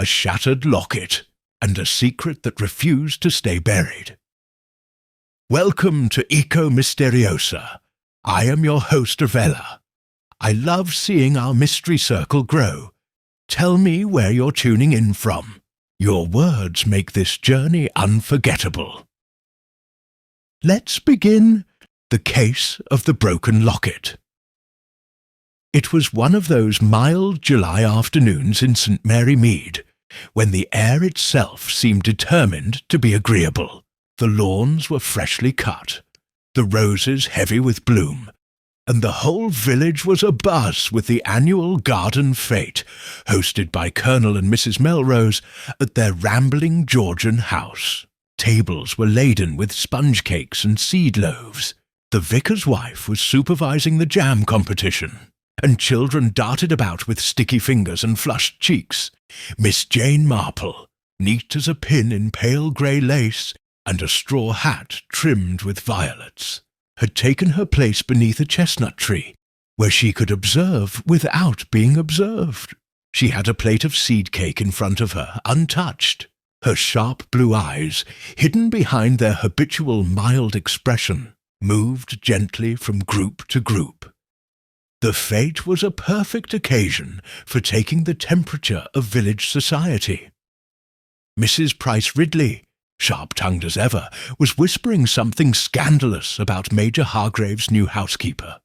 a shattered locket, and a secret that refused to stay buried. Welcome to Eco Mysteriosa. I am your host, Avella. I love seeing our mystery circle grow. Tell me where you're tuning in from. Your words make this journey unforgettable. Let's begin the case of the broken locket. It was one of those mild July afternoons in St. Mary Mead, when the air itself seemed determined to be agreeable. The lawns were freshly cut, the roses heavy with bloom, and the whole village was abuzz with the annual garden fete, hosted by Colonel and Mrs. Melrose at their rambling Georgian house. Tables were laden with sponge cakes and seed loaves. The vicar's wife was supervising the jam competition, and children darted about with sticky fingers and flushed cheeks. Miss Jane Marple, neat as a pin in pale grey lace and a straw hat trimmed with violets, had taken her place beneath a chestnut tree, where she could observe without being observed. She had a plate of seed cake in front of her, untouched. Her sharp blue eyes, hidden behind their habitual mild expression, moved gently from group to group. The fete was a perfect occasion for taking the temperature of village society. Mrs. Price Ridley, sharp-tongued as ever, was whispering something scandalous about Major Hargrave's new housekeeper.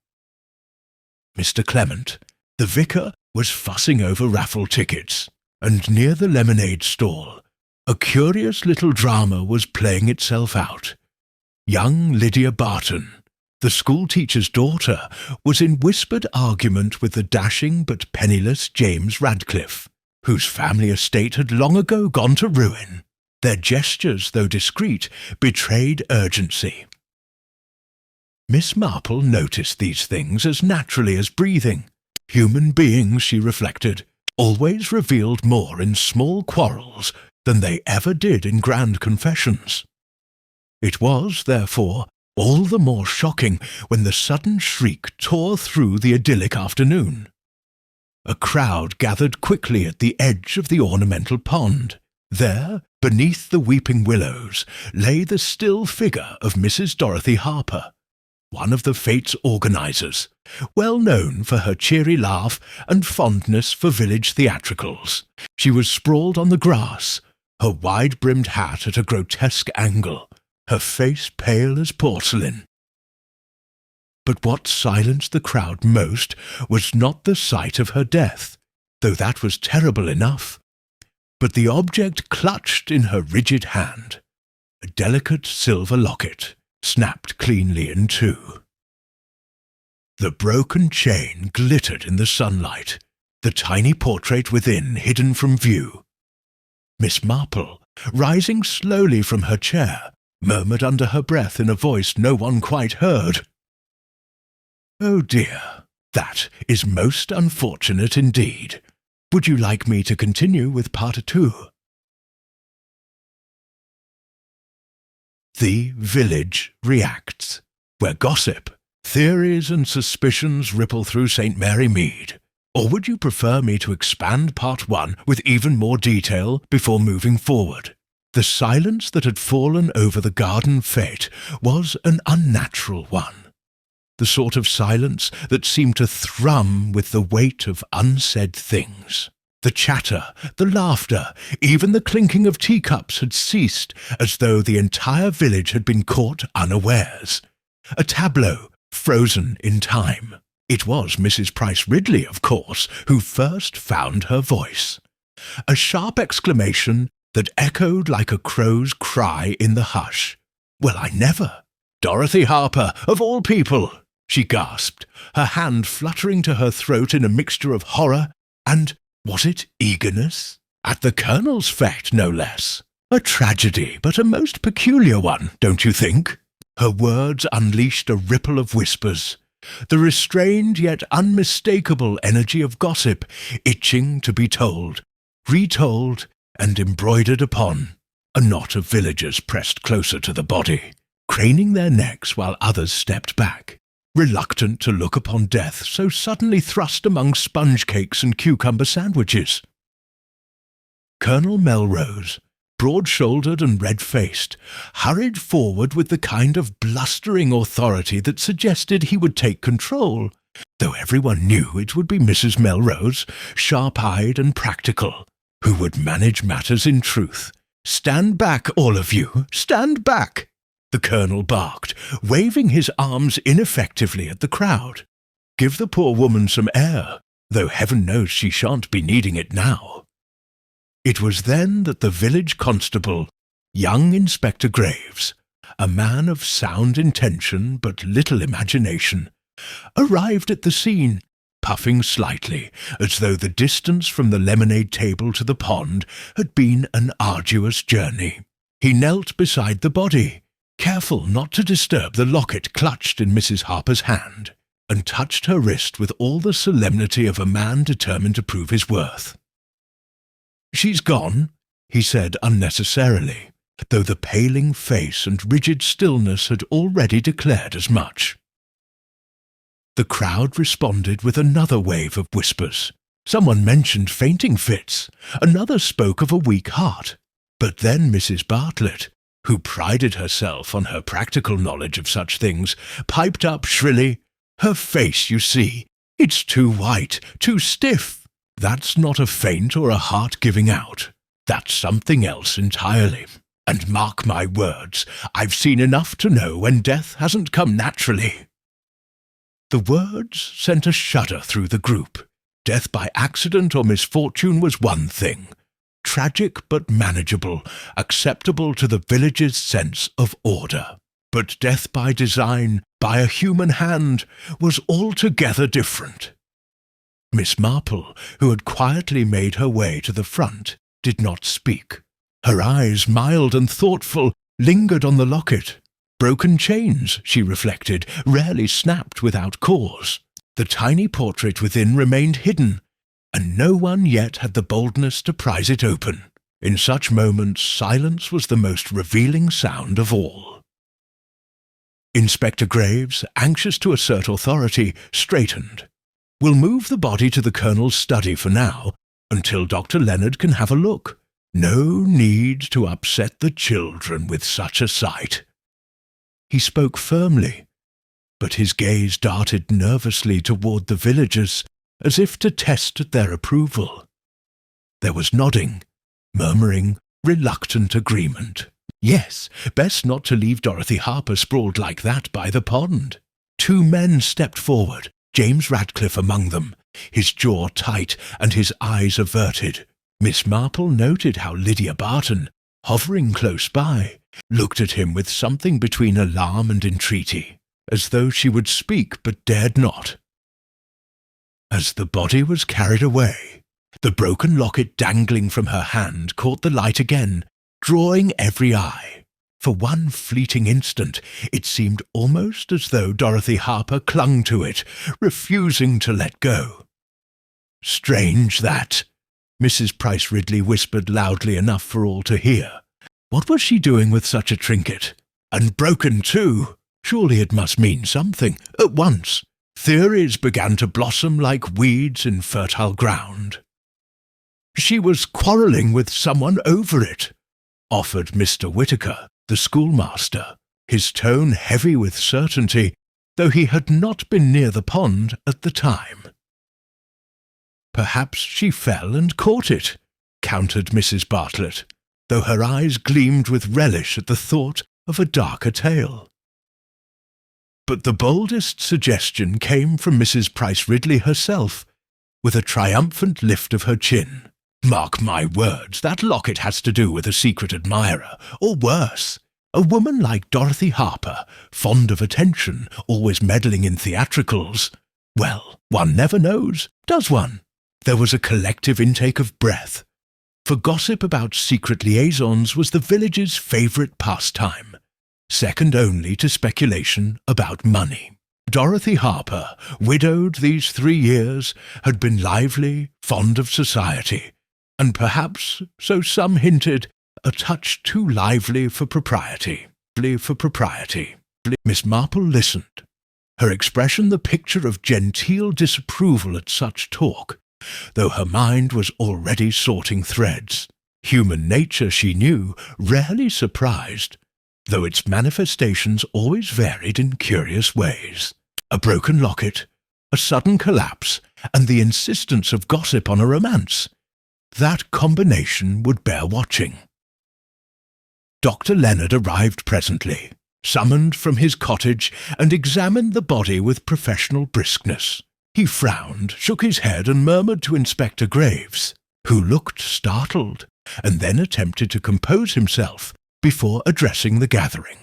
Mr. Clement, the vicar, was fussing over raffle tickets, and near the lemonade stall, a curious little drama was playing itself out. Young Lydia Barton, the schoolteacher's daughter, was in whispered argument with the dashing but penniless James Radcliffe, whose family estate had long ago gone to ruin. Their gestures, though discreet, betrayed urgency. Miss Marple noticed these things as naturally as breathing. Human beings, she reflected, always revealed more in small quarrels than they ever did in grand confessions. It was, therefore, all the more shocking when the sudden shriek tore through the idyllic afternoon. A crowd gathered quickly at the edge of the ornamental pond. There, beneath the weeping willows, lay the still figure of Mrs. Dorothy Harper, one of the fete's organisers, well known for her cheery laugh and fondness for village theatricals. She was sprawled on the grass, her wide-brimmed hat at a grotesque angle, her face pale as porcelain. But what silenced the crowd most was not the sight of her death, though that was terrible enough, but the object clutched in her rigid hand, a delicate silver locket, snapped cleanly in two. The broken chain glittered in the sunlight, the tiny portrait within hidden from view. Miss Marple, rising slowly from her chair, murmured under her breath in a voice no one quite heard, "Oh dear, that is most unfortunate indeed. Would you like me to continue with part 2? The village reacts, where gossip, theories and suspicions ripple through St. Mary Mead. Or would you prefer me to expand part 1 with even more detail before moving forward? The silence that had fallen over the garden fete was an unnatural one. The sort of silence that seemed to thrum with the weight of unsaid things. The chatter, the laughter, even the clinking of teacups had ceased, as though the entire village had been caught unawares. A tableau frozen in time. It was Mrs. Price Ridley, of course, who first found her voice. A sharp exclamation that echoed like a crow's cry in the hush. "Well, I never! Dorothy Harper, of all people!" she gasped, her hand fluttering to her throat in a mixture of horror and, was it eagerness? At the Colonel's fete, no less. A tragedy, but a most peculiar one, don't you think? Her words unleashed a ripple of whispers, the restrained yet unmistakable energy of gossip, itching to be told, retold, and embroidered upon. A knot of villagers pressed closer to the body, craning their necks while others stepped back, reluctant to look upon death so suddenly thrust among sponge cakes and cucumber sandwiches. Colonel Melrose, broad-shouldered and red-faced, hurried forward with the kind of blustering authority that suggested he would take control, though everyone knew it would be Mrs. Melrose, sharp-eyed and practical, who would manage matters in truth. "Stand back, all of you! Stand back!" the Colonel barked, waving his arms ineffectively at the crowd. "Give the poor woman some air, though heaven knows she shan't be needing it now." It was then that the village constable, young Inspector Graves, a man of sound intention but little imagination, arrived at the scene, puffing slightly, as though the distance from the lemonade table to the pond had been an arduous journey. He knelt beside the body, careful not to disturb the locket clutched in Mrs. Harper's hand, and touched her wrist with all the solemnity of a man determined to prove his worth. "She's gone," he said unnecessarily, though the paling face and rigid stillness had already declared as much. The crowd responded with another wave of whispers. Someone mentioned fainting fits, another spoke of a weak heart, but then Mrs. Bartlett, who prided herself on her practical knowledge of such things, piped up shrilly, "Her face, you see, it's too white, too stiff. That's not a faint or a heart giving out. That's something else entirely. And mark my words, I've seen enough to know when death hasn't come naturally." The words sent a shudder through the group. Death by accident or misfortune was one thing, tragic but manageable, acceptable to the village's sense of order. But death by design, by a human hand, was altogether different. Miss Marple, who had quietly made her way to the front, did not speak. Her eyes, mild and thoughtful, lingered on the locket. Broken chains, she reflected, rarely snapped without cause. The tiny portrait within remained hidden, and no one yet had the boldness to prise it open. In such moments, silence was the most revealing sound of all. Inspector Graves, anxious to assert authority, straightened. "We'll move the body to the Colonel's study for now, until Dr. Leonard can have a look. No need to upset the children with such a sight." He spoke firmly, but his gaze darted nervously toward the villagers, as if to test their approval. There was nodding, murmuring, reluctant agreement. Yes, best not to leave Dorothy Harper sprawled like that by the pond. Two men stepped forward, James Radcliffe among them, his jaw tight and his eyes averted. Miss Marple noted how Lydia Barton, hovering close by, looked at him with something between alarm and entreaty, as though she would speak but dared not. As the body was carried away, the broken locket dangling from her hand caught the light again, drawing every eye. For one fleeting instant, it seemed almost as though Dorothy Harper clung to it, refusing to let go. "Strange that," Mrs. Price Ridley whispered loudly enough for all to hear. What was she doing with such a trinket? And broken too! Surely it must mean something. At once, theories began to blossom like weeds in fertile ground. "She was quarrelling with someone over it," offered Mr. Whittaker, the schoolmaster, his tone heavy with certainty, though he had not been near the pond at the time. "Perhaps she fell and caught it," countered Mrs. Bartlett, though her eyes gleamed with relish at the thought of a darker tale. But the boldest suggestion came from Mrs. Price Ridley herself, with a triumphant lift of her chin. "Mark my words, that locket has to do with a secret admirer, or worse. A woman like Dorothy Harper, fond of attention, always meddling in theatricals. Well, one never knows, does one?" There was a collective intake of breath, for gossip about secret liaisons was the village's favourite pastime, second only to speculation about money. Dorothy Harper, widowed these 3 years, had been lively, fond of society, and perhaps, so some hinted, a touch too lively for propriety. Miss Marple listened, her expression the picture of genteel disapproval at such talk, though her mind was already sorting threads. Human nature, she knew, rarely surprised, though its manifestations always varied in curious ways. A broken locket, a sudden collapse, and the insistence of gossip on a romance. That combination would bear watching. Dr. Leonard arrived presently, summoned from his cottage, and examined the body with professional briskness. He frowned, shook his head, and murmured to Inspector Graves, who looked startled, and then attempted to compose himself before addressing the gathering.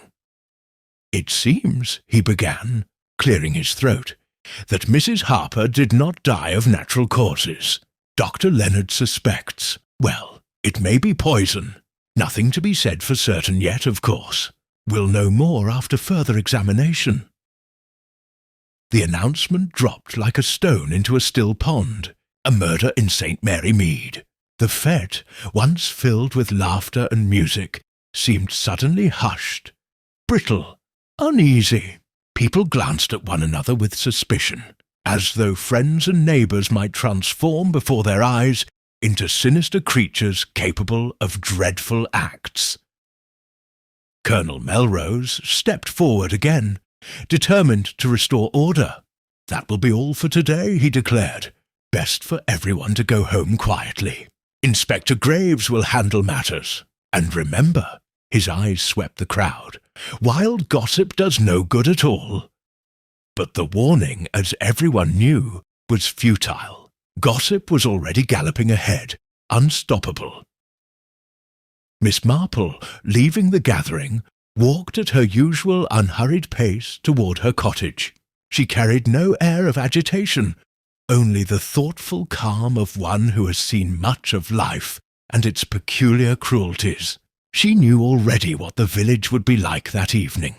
"It seems," he began, clearing his throat, "that Mrs. Harper did not die of natural causes. Dr. Leonard suspects, well, it may be poison. Nothing to be said for certain yet, of course. We'll know more after further examination." The announcement dropped like a stone into a still pond. A murder in St. Mary Mead. The fete, once filled with laughter and music, seemed suddenly hushed, brittle, uneasy. People glanced at one another with suspicion, as though friends and neighbours might transform before their eyes into sinister creatures capable of dreadful acts. Colonel Melrose stepped forward again, determined to restore order. "That will be all for today," he declared. "Best for everyone to go home quietly. Inspector Graves will handle matters. And remember," his eyes swept the crowd, "wild gossip does no good at all." But the warning, as everyone knew, was futile. Gossip was already galloping ahead, unstoppable. Miss Marple, leaving the gathering, walked at her usual unhurried pace toward her cottage. She carried no air of agitation, only the thoughtful calm of one who has seen much of life and its peculiar cruelties. She knew already what the village would be like that evening.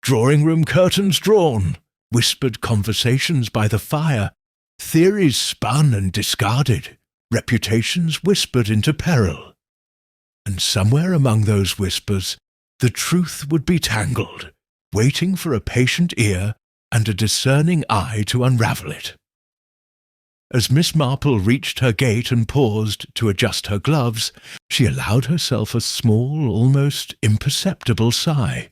Drawing-room curtains drawn, whispered conversations by the fire, theories spun and discarded, reputations whispered into peril. And somewhere among those whispers, the truth would be tangled, waiting for a patient ear and a discerning eye to unravel it. As Miss Marple reached her gate and paused to adjust her gloves, she allowed herself a small, almost imperceptible sigh.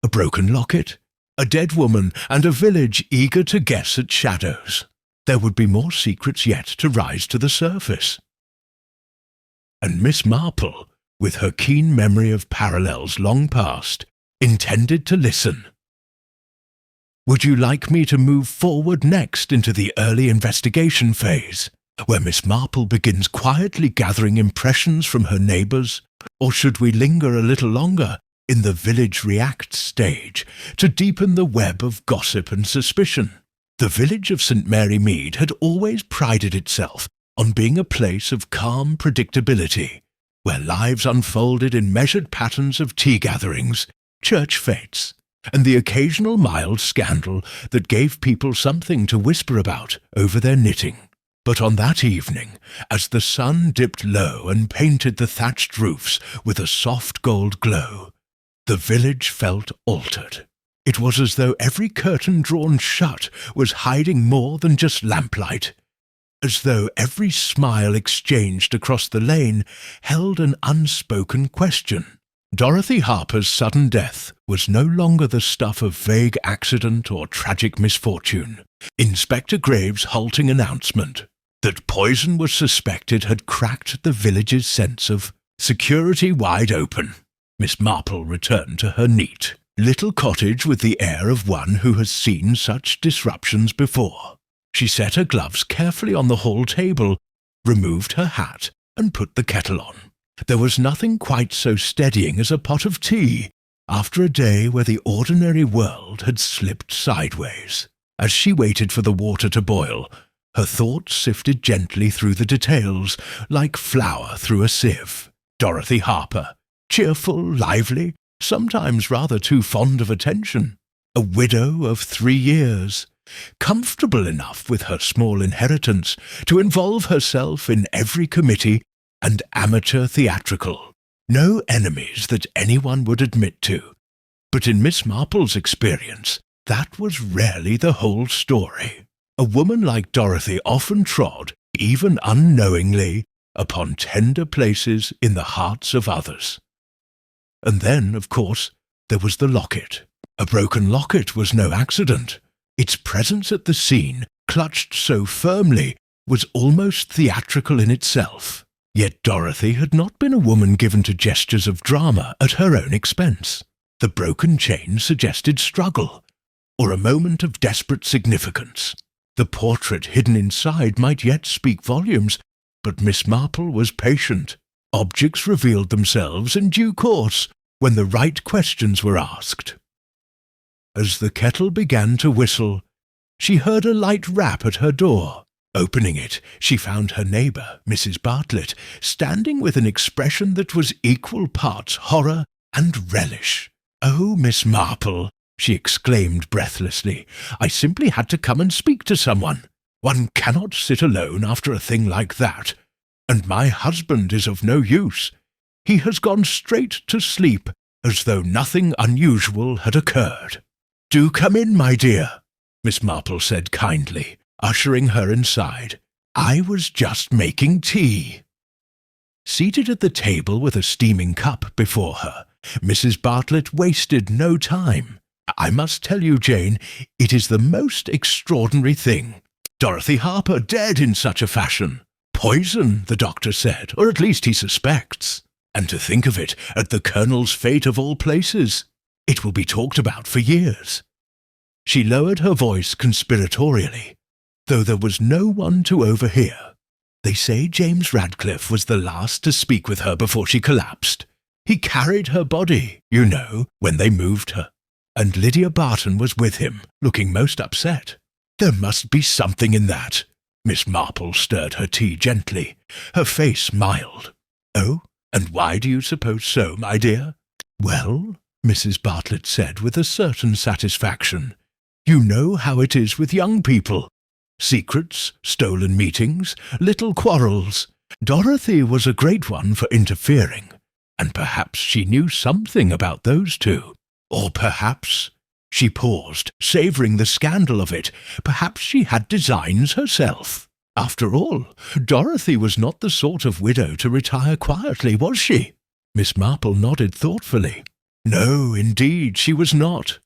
A broken locket, a dead woman, and a village eager to guess at shadows. There would be more secrets yet to rise to the surface. And Miss Marple, with her keen memory of parallels long past, intended to listen. "Would you like me to move forward next into the early investigation phase, where Miss Marple begins quietly gathering impressions from her neighbours, or should we linger a little longer in the village react stage to deepen the web of gossip and suspicion?" The village of St. Mary Mead had always prided itself on being a place of calm predictability, where lives unfolded in measured patterns of tea gatherings, church fêtes, and the occasional mild scandal that gave people something to whisper about over their knitting. But on that evening, as the sun dipped low and painted the thatched roofs with a soft gold glow, the village felt altered. It was as though every curtain drawn shut was hiding more than just lamplight, as though every smile exchanged across the lane held an unspoken question. Dorothy Harper's sudden death was no longer the stuff of vague accident or tragic misfortune. Inspector Graves' halting announcement that poison was suspected had cracked the village's sense of security wide open. Miss Marple returned to her neat little cottage with the air of one who has seen such disruptions before. She set her gloves carefully on the hall table, removed her hat, and put the kettle on. There was nothing quite so steadying as a pot of tea after a day where the ordinary world had slipped sideways. As she waited for the water to boil, her thoughts sifted gently through the details like flour through a sieve. Dorothy Harper, cheerful, lively, sometimes rather too fond of attention, a widow of 3 years, comfortable enough with her small inheritance to involve herself in every committee and amateur theatrical. No enemies that anyone would admit to. But in Miss Marple's experience, that was rarely the whole story. A woman like Dorothy often trod, even unknowingly, upon tender places in the hearts of others. And then, of course, there was the locket. A broken locket was no accident. Its presence at the scene, clutched so firmly, was almost theatrical in itself. Yet Dorothy had not been a woman given to gestures of drama at her own expense. The broken chain suggested struggle, or a moment of desperate significance. The portrait hidden inside might yet speak volumes, but Miss Marple was patient. Objects revealed themselves in due course, when the right questions were asked. As the kettle began to whistle, she heard a light rap at her door. Opening it, she found her neighbour, Mrs. Bartlett, standing with an expression that was equal parts horror and relish. "Oh, Miss Marple," she exclaimed breathlessly, "I simply had to come and speak to someone. One cannot sit alone after a thing like that. And my husband is of no use. He has gone straight to sleep, as though nothing unusual had occurred." "Do come in, my dear," Miss Marple said kindly, ushering her inside. "I was just making tea." Seated at the table with a steaming cup before her, Mrs. Bartlett wasted no time. "I must tell you, Jane, it is the most extraordinary thing. Dorothy Harper dead in such a fashion. Poison, the doctor said, or at least he suspects. And to think of it, at the Colonel's fate of all places. It will be talked about for years." She lowered her voice conspiratorially, though there was no one to overhear. "They say James Radcliffe was the last to speak with her before she collapsed. He carried her body, you know, when they moved her. And Lydia Barton was with him, looking most upset. There must be something in that." Miss Marple stirred her tea gently, her face mild. "Oh, and why do you suppose so, my dear?" "Well," Mrs. Bartlett said with a certain satisfaction, "you know how it is with young people. Secrets, stolen meetings, little quarrels. Dorothy was a great one for interfering, and perhaps she knew something about those two. Or perhaps—" She paused, savouring the scandal of it. Perhaps she had designs herself. After all, Dorothy was not the sort of widow to retire quietly, was she? Miss Marple nodded thoughtfully. No, indeed, she was not.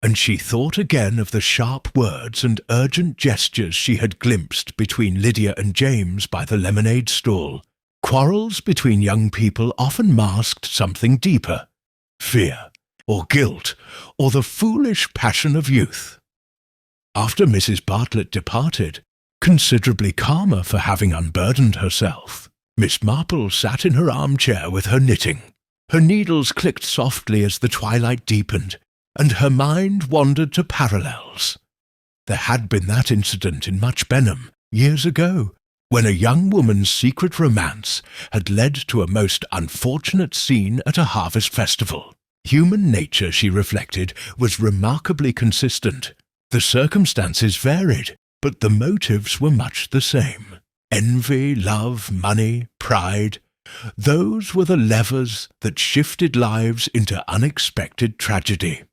And she thought again of the sharp words and urgent gestures she had glimpsed between Lydia and James by the lemonade stall. Quarrels between young people often masked something deeper. Fear, or guilt, or the foolish passion of youth. After Mrs. Bartlett departed, considerably calmer for having unburdened herself, Miss Marple sat in her armchair with her knitting. Her needles clicked softly as the twilight deepened, and her mind wandered to parallels. There had been that incident in Much Benham, years ago, when a young woman's secret romance had led to a most unfortunate scene at a harvest festival. Human nature, she reflected, was remarkably consistent. The circumstances varied, but the motives were much the same. Envy, love, money, pride. Those were the levers that shifted lives into unexpected tragedy.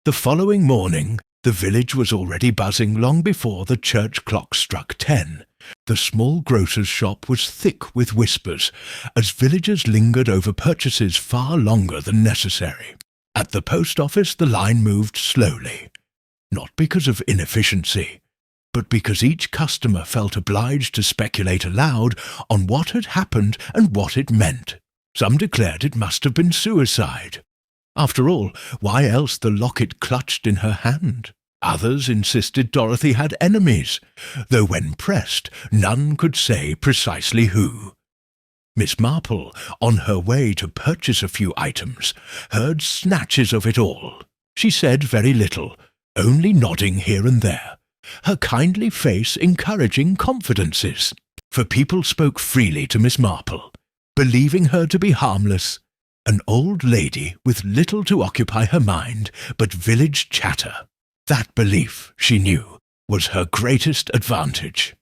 The following morning, the village was already buzzing long before the church clock struck 10. The small grocer's shop was thick with whispers, as villagers lingered over purchases far longer than necessary. At the post office the line moved slowly, not because of inefficiency, but because each customer felt obliged to speculate aloud on what had happened and what it meant. Some declared it must have been suicide. After all, why else the locket clutched in her hand? Others insisted Dorothy had enemies, though when pressed, none could say precisely who. Miss Marple, on her way to purchase a few items, heard snatches of it all. She said very little, only nodding here and there, her kindly face encouraging confidences, for people spoke freely to Miss Marple, believing her to be harmless, an old lady with little to occupy her mind but village chatter. That belief, she knew, was her greatest advantage.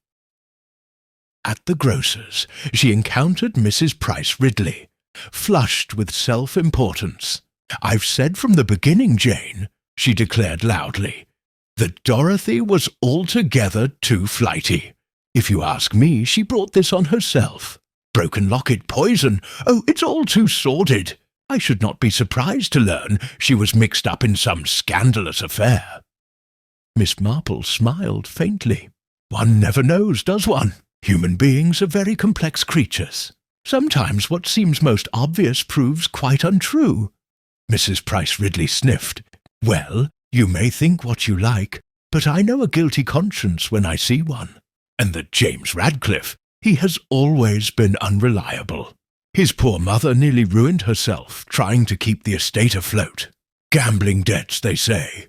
At the grocer's, she encountered Mrs. Price Ridley, flushed with self-importance. "I've said from the beginning, Jane," she declared loudly, "that Dorothy was altogether too flighty. If you ask me, she brought this on herself. Broken locket poison. Oh, it's all too sordid. I should not be surprised to learn she was mixed up in some scandalous affair." Miss Marple smiled faintly. "One never knows, does one? Human beings are very complex creatures. Sometimes what seems most obvious proves quite untrue." Mrs. Price Ridley sniffed. "Well, you may think what you like, but I know a guilty conscience when I see one. And that James Radcliffe, he has always been unreliable. His poor mother nearly ruined herself trying to keep the estate afloat. Gambling debts, they say."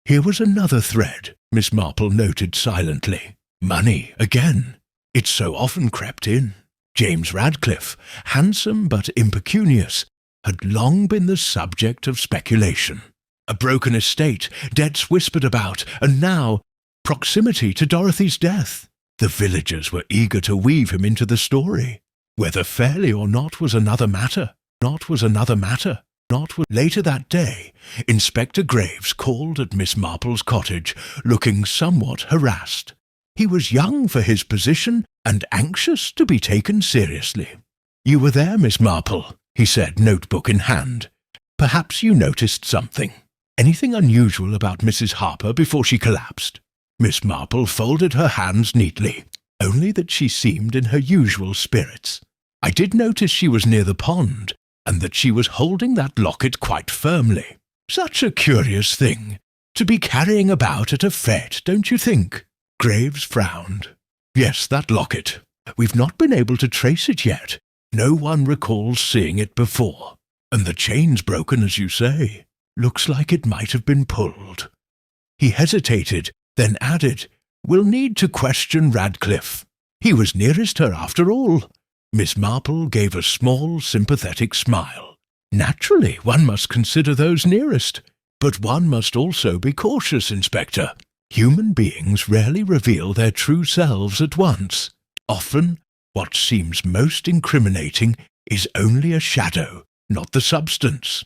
Here was another thread, Miss Marple noted silently. Money, again. It so often crept in. James Radcliffe, handsome but impecunious, had long been the subject of speculation. A broken estate, debts whispered about, and now proximity to Dorothy's death. The villagers were eager to weave him into the story. Whether fairly or not was another matter. Later that day, Inspector Graves called at Miss Marple's cottage, looking somewhat harassed. He was young for his position and anxious to be taken seriously. "You were there, Miss Marple," he said, notebook in hand. "Perhaps you noticed something. Anything unusual about Mrs. Harper before she collapsed?" Miss Marple folded her hands neatly, only that she seemed in her usual spirits. "I did notice she was near the pond, and that she was holding that locket quite firmly. Such a curious thing, to be carrying about at a fete, don't you think?" Graves frowned. "Yes, that locket. We've not been able to trace it yet. No one recalls seeing it before. And the chain's broken, as you say. Looks like it might have been pulled." He hesitated, then added, "We'll need to question Radcliffe. He was nearest her after all." Miss Marple gave a small, sympathetic smile. "Naturally, one must consider those nearest. But one must also be cautious, Inspector. Human beings rarely reveal their true selves at once. Often, what seems most incriminating is only a shadow, not the substance."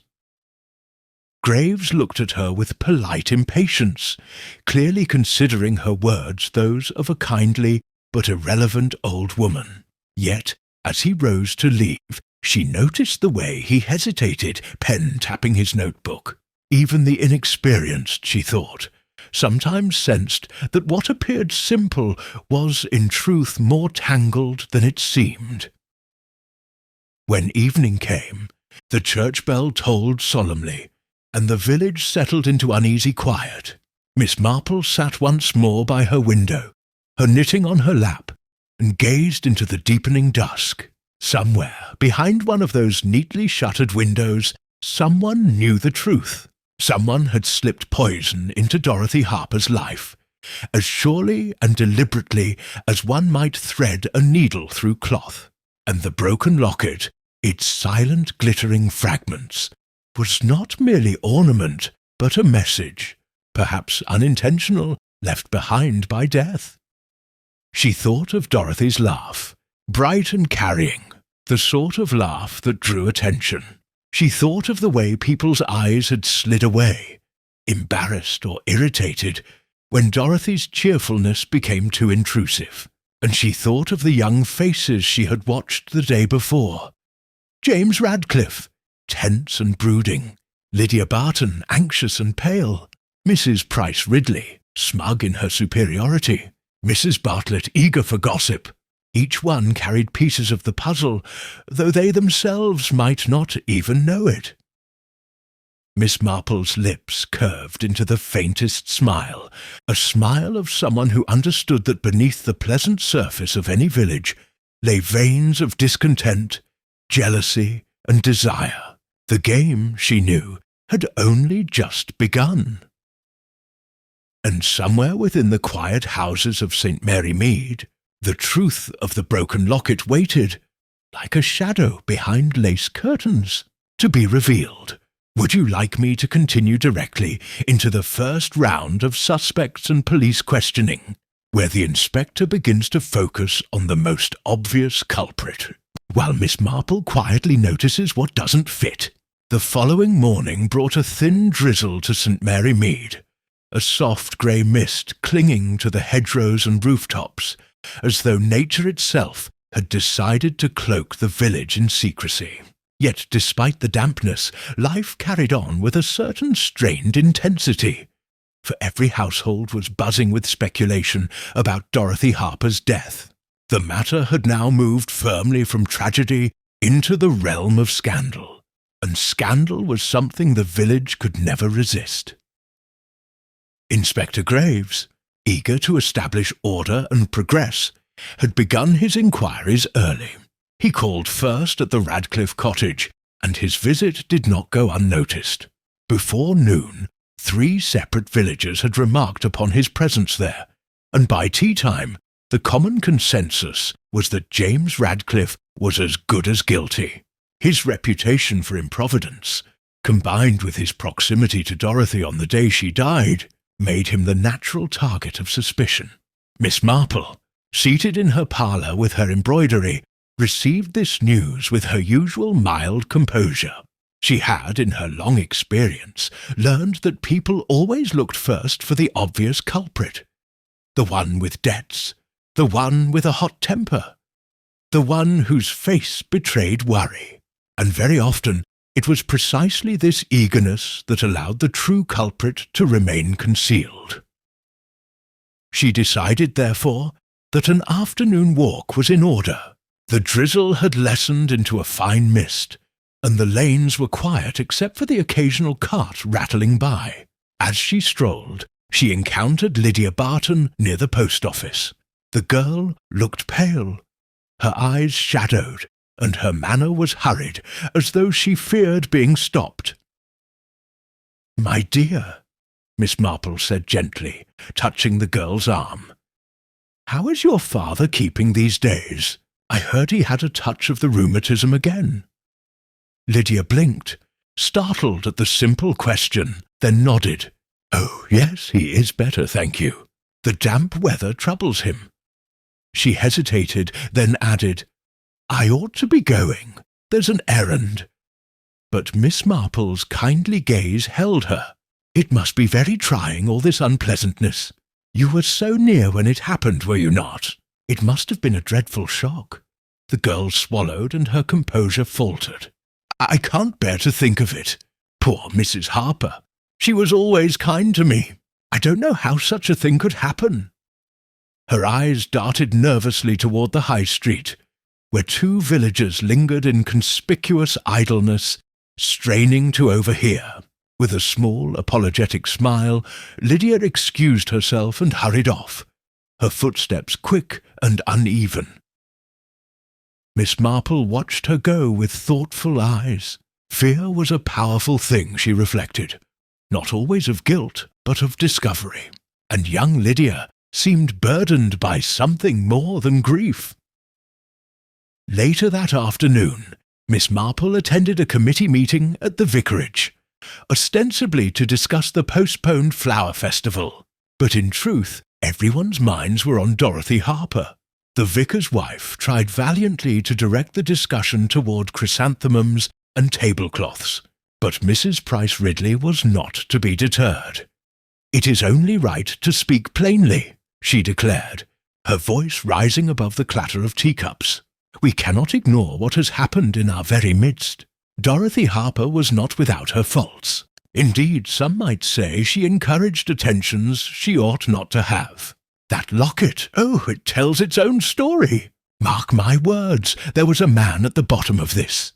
Graves looked at her with polite impatience, clearly considering her words those of a kindly but irrelevant old woman. Yet, as he rose to leave, she noticed the way he hesitated, pen tapping his notebook. Even the inexperienced, she thought, sometimes sensed that what appeared simple was in truth more tangled than it seemed. When evening came, the church bell tolled solemnly, and the village settled into uneasy quiet. Miss Marple sat once more by her window, her knitting on her lap, and gazed into the deepening dusk. Somewhere, behind one of those neatly shuttered windows, someone knew the truth. Someone had slipped poison into Dorothy Harper's life, as surely and deliberately as one might thread a needle through cloth. And the broken locket, its silent glittering fragments, was not merely ornament, but a message, perhaps unintentional, left behind by death. She thought of Dorothy's laugh, bright and carrying, the sort of laugh that drew attention. She thought of the way people's eyes had slid away, embarrassed or irritated, when Dorothy's cheerfulness became too intrusive. And she thought of the young faces she had watched the day before. James Radcliffe, tense and brooding, Lydia Barton, anxious and pale, Mrs. Price Ridley, smug in her superiority, Mrs. Bartlett eager for gossip. Each one carried pieces of the puzzle, though they themselves might not even know it. Miss Marple's lips curved into the faintest smile, a smile of someone who understood that beneath the pleasant surface of any village lay veins of discontent, jealousy, and desire. The game, she knew, had only just begun. And somewhere within the quiet houses of St. Mary Mead, the truth of the broken locket waited, like a shadow behind lace curtains, to be revealed. Would you like me to continue directly into the first round of suspects and police questioning, where the inspector begins to focus on the most obvious culprit, while Miss Marple quietly notices what doesn't fit? The following morning brought a thin drizzle to St. Mary Mead, a soft grey mist clinging to the hedgerows and rooftops, as though nature itself had decided to cloak the village in secrecy. Yet despite the dampness, life carried on with a certain strained intensity, for every household was buzzing with speculation about Dorothy Harper's death. The matter had now moved firmly from tragedy into the realm of scandal, and scandal was something the village could never resist. Inspector Graves, eager to establish order and progress, had begun his inquiries early. He called first at the Radcliffe cottage, and his visit did not go unnoticed. Before noon, 3 separate villagers had remarked upon his presence there, and by tea-time the common consensus was that James Radcliffe was as good as guilty. His reputation for improvidence, combined with his proximity to Dorothy on the day she died, made him the natural target of suspicion. Miss Marple, seated in her parlour with her embroidery, received this news with her usual mild composure. She had, in her long experience, learned that people always looked first for the obvious culprit. The one with debts, the one with a hot temper, the one whose face betrayed worry. And very often it was precisely this eagerness that allowed the true culprit to remain concealed. She decided, therefore, that an afternoon walk was in order. The drizzle had lessened into a fine mist, and the lanes were quiet except for the occasional cart rattling by. As she strolled, she encountered Lydia Barton near the post office. The girl looked pale, her eyes shadowed, and her manner was hurried, as though she feared being stopped. "My dear," Miss Marple said gently, touching the girl's arm, "how is your father keeping these days? I heard he had a touch of the rheumatism again." Lydia blinked, startled at the simple question, then nodded. "Oh, yes, he is better, thank you. The damp weather troubles him." She hesitated, then added, "I ought to be going. There's an errand." But Miss Marple's kindly gaze held her. "It must be very trying, all this unpleasantness. You were so near when it happened, were you not? It must have been a dreadful shock." The girl swallowed, and her composure faltered. "I can't bear to think of it. Poor Mrs. Harper. She was always kind to me. I don't know how such a thing could happen." Her eyes darted nervously toward the high street, where 2 villagers lingered in conspicuous idleness, straining to overhear. With a small, apologetic smile, Lydia excused herself and hurried off, her footsteps quick and uneven. Miss Marple watched her go with thoughtful eyes. Fear was a powerful thing, she reflected, not always of guilt, but of discovery, and young Lydia seemed burdened by something more than grief. Later that afternoon, Miss Marple attended a committee meeting at the vicarage, ostensibly to discuss the postponed flower festival, but in truth everyone's minds were on Dorothy Harper. The vicar's wife tried valiantly to direct the discussion toward chrysanthemums and tablecloths, but Mrs. Price Ridley was not to be deterred. "It is only right to speak plainly," she declared, her voice rising above the clatter of teacups. "We cannot ignore what has happened in our very midst. Dorothy Harper was not without her faults. Indeed, some might say she encouraged attentions she ought not to have. That locket, oh, it tells its own story. Mark my words, there was a man at the bottom of this."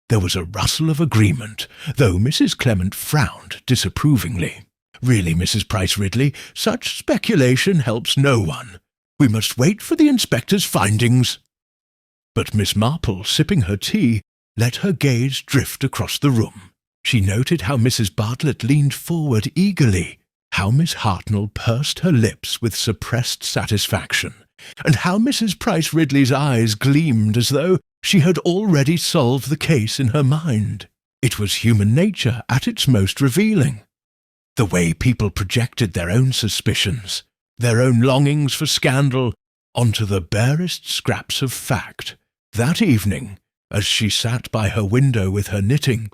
There was a rustle of agreement, though Mrs. Clement frowned disapprovingly. "Really, Mrs. Price Ridley, such speculation helps no one. We must wait for the inspector's findings." But Miss Marple, sipping her tea, let her gaze drift across the room. She noted how Mrs. Bartlett leaned forward eagerly, how Miss Hartnell pursed her lips with suppressed satisfaction, and how Mrs. Price Ridley's eyes gleamed as though she had already solved the case in her mind. It was human nature at its most revealing. The way people projected their own suspicions, their own longings for scandal, onto the barest scraps of fact. That evening, as she sat by her window with her knitting,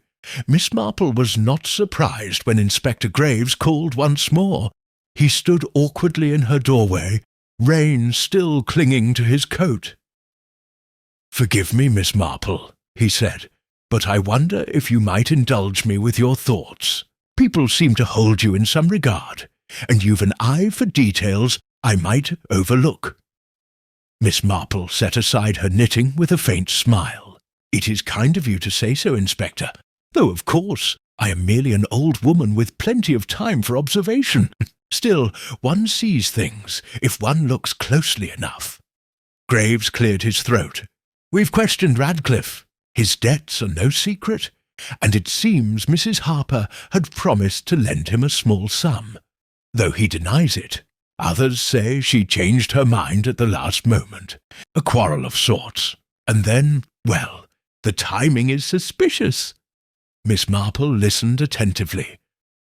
Miss Marple was not surprised when Inspector Graves called once more. He stood awkwardly in her doorway, rain still clinging to his coat. "Forgive me, Miss Marple," he said, "but I wonder if you might indulge me with your thoughts. People seem to hold you in some regard, and you've an eye for details I might overlook." Miss Marple set aside her knitting with a faint smile. "It is kind of you to say so, Inspector, though of course I am merely an old woman with plenty of time for observation. Still, one sees things if one looks closely enough." Graves cleared his throat. "We've questioned Radcliffe. His debts are no secret, and it seems Mrs. Harper had promised to lend him a small sum, though he denies it. Others say she changed her mind at the last moment. A quarrel of sorts. And then, well, the timing is suspicious." Miss Marple listened attentively,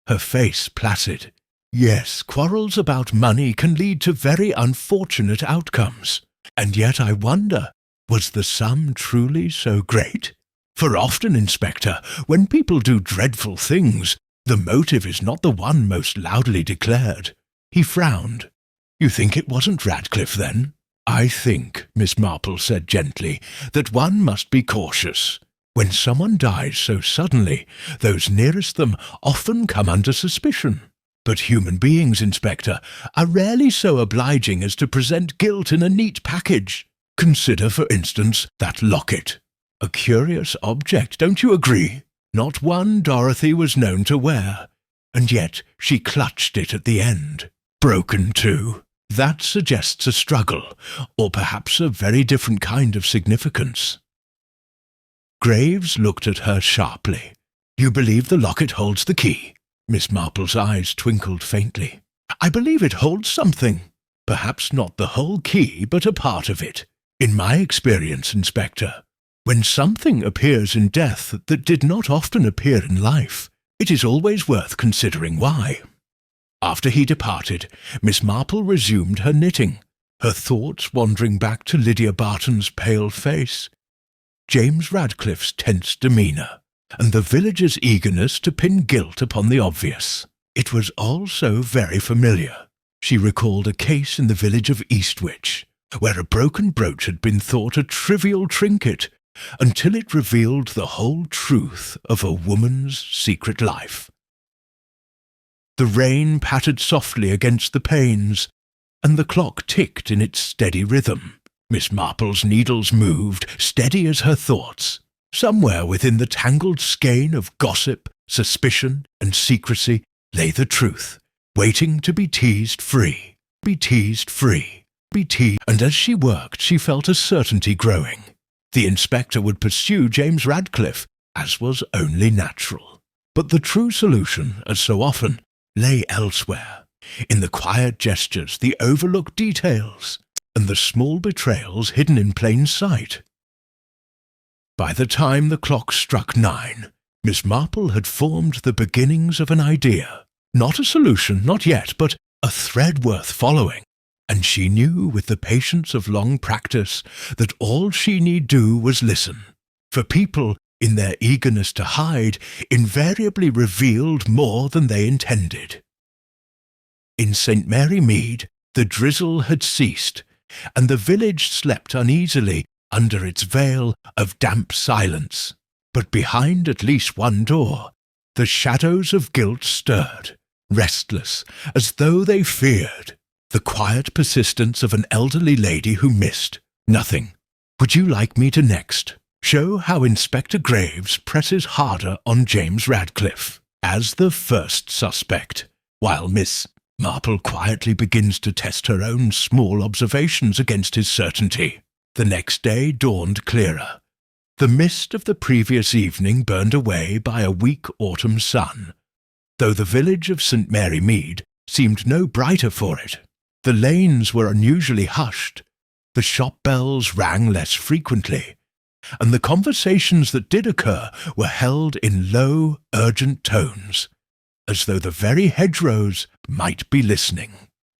her face placid. "Yes, quarrels about money can lead to very unfortunate outcomes. And yet I wonder, was the sum truly so great? For often, Inspector, when people do dreadful things, the motive is not the one most loudly declared." He frowned. "You think it wasn't Radcliffe, then?" "I think," Miss Marple said gently, "that one must be cautious. When someone dies so suddenly, those nearest them often come under suspicion. But human beings, Inspector, are rarely so obliging as to present guilt in a neat package. Consider, for instance, that locket. A curious object, don't you agree? Not one Dorothy was known to wear, and yet she clutched it at the end. Broken, too. That suggests a struggle, or perhaps a very different kind of significance." Graves looked at her sharply. "You believe the locket holds the key?" Miss Marple's eyes twinkled faintly. "I believe it holds something. Perhaps not the whole key, but a part of it. In my experience, Inspector, when something appears in death that did not often appear in life, it is always worth considering why." After he departed, Miss Marple resumed her knitting, her thoughts wandering back to Lydia Barton's pale face, James Radcliffe's tense demeanour, and the villagers' eagerness to pin guilt upon the obvious. It was all so very familiar. She recalled a case in the village of Eastwich, where a broken brooch had been thought a trivial trinket, until it revealed the whole truth of a woman's secret life. The rain pattered softly against the panes, and the clock ticked in its steady rhythm. Miss Marple's needles moved, steady as her thoughts. Somewhere within the tangled skein of gossip, suspicion, and secrecy lay the truth, waiting to be teased free, and as she worked she felt a certainty growing. The inspector would pursue James Radcliffe, as was only natural. But the true solution, as so often, lay elsewhere, in the quiet gestures, the overlooked details, and the small betrayals hidden in plain sight. By the time the clock struck 9, Miss Marple had formed the beginnings of an idea. Not a solution, not yet, but a thread worth following, and she knew with the patience of long practice that all she need do was listen, for people, in their eagerness to hide, invariably revealed more than they intended. In St. Mary Mead, the drizzle had ceased, and the village slept uneasily under its veil of damp silence. But behind at least one door, the shadows of guilt stirred, restless, as though they feared. The quiet persistence of an elderly lady who missed nothing. "Would you like me to next show how Inspector Graves presses harder on James Radcliffe as the first suspect, while Miss Marple quietly begins to test her own small observations against his certainty?" The next day dawned clearer. The mist of the previous evening burned away by a weak autumn sun, though the village of St. Mary Mead seemed no brighter for it. The lanes were unusually hushed, the shop bells rang less frequently, and the conversations that did occur were held in low, urgent tones, as though the very hedgerows might be listening.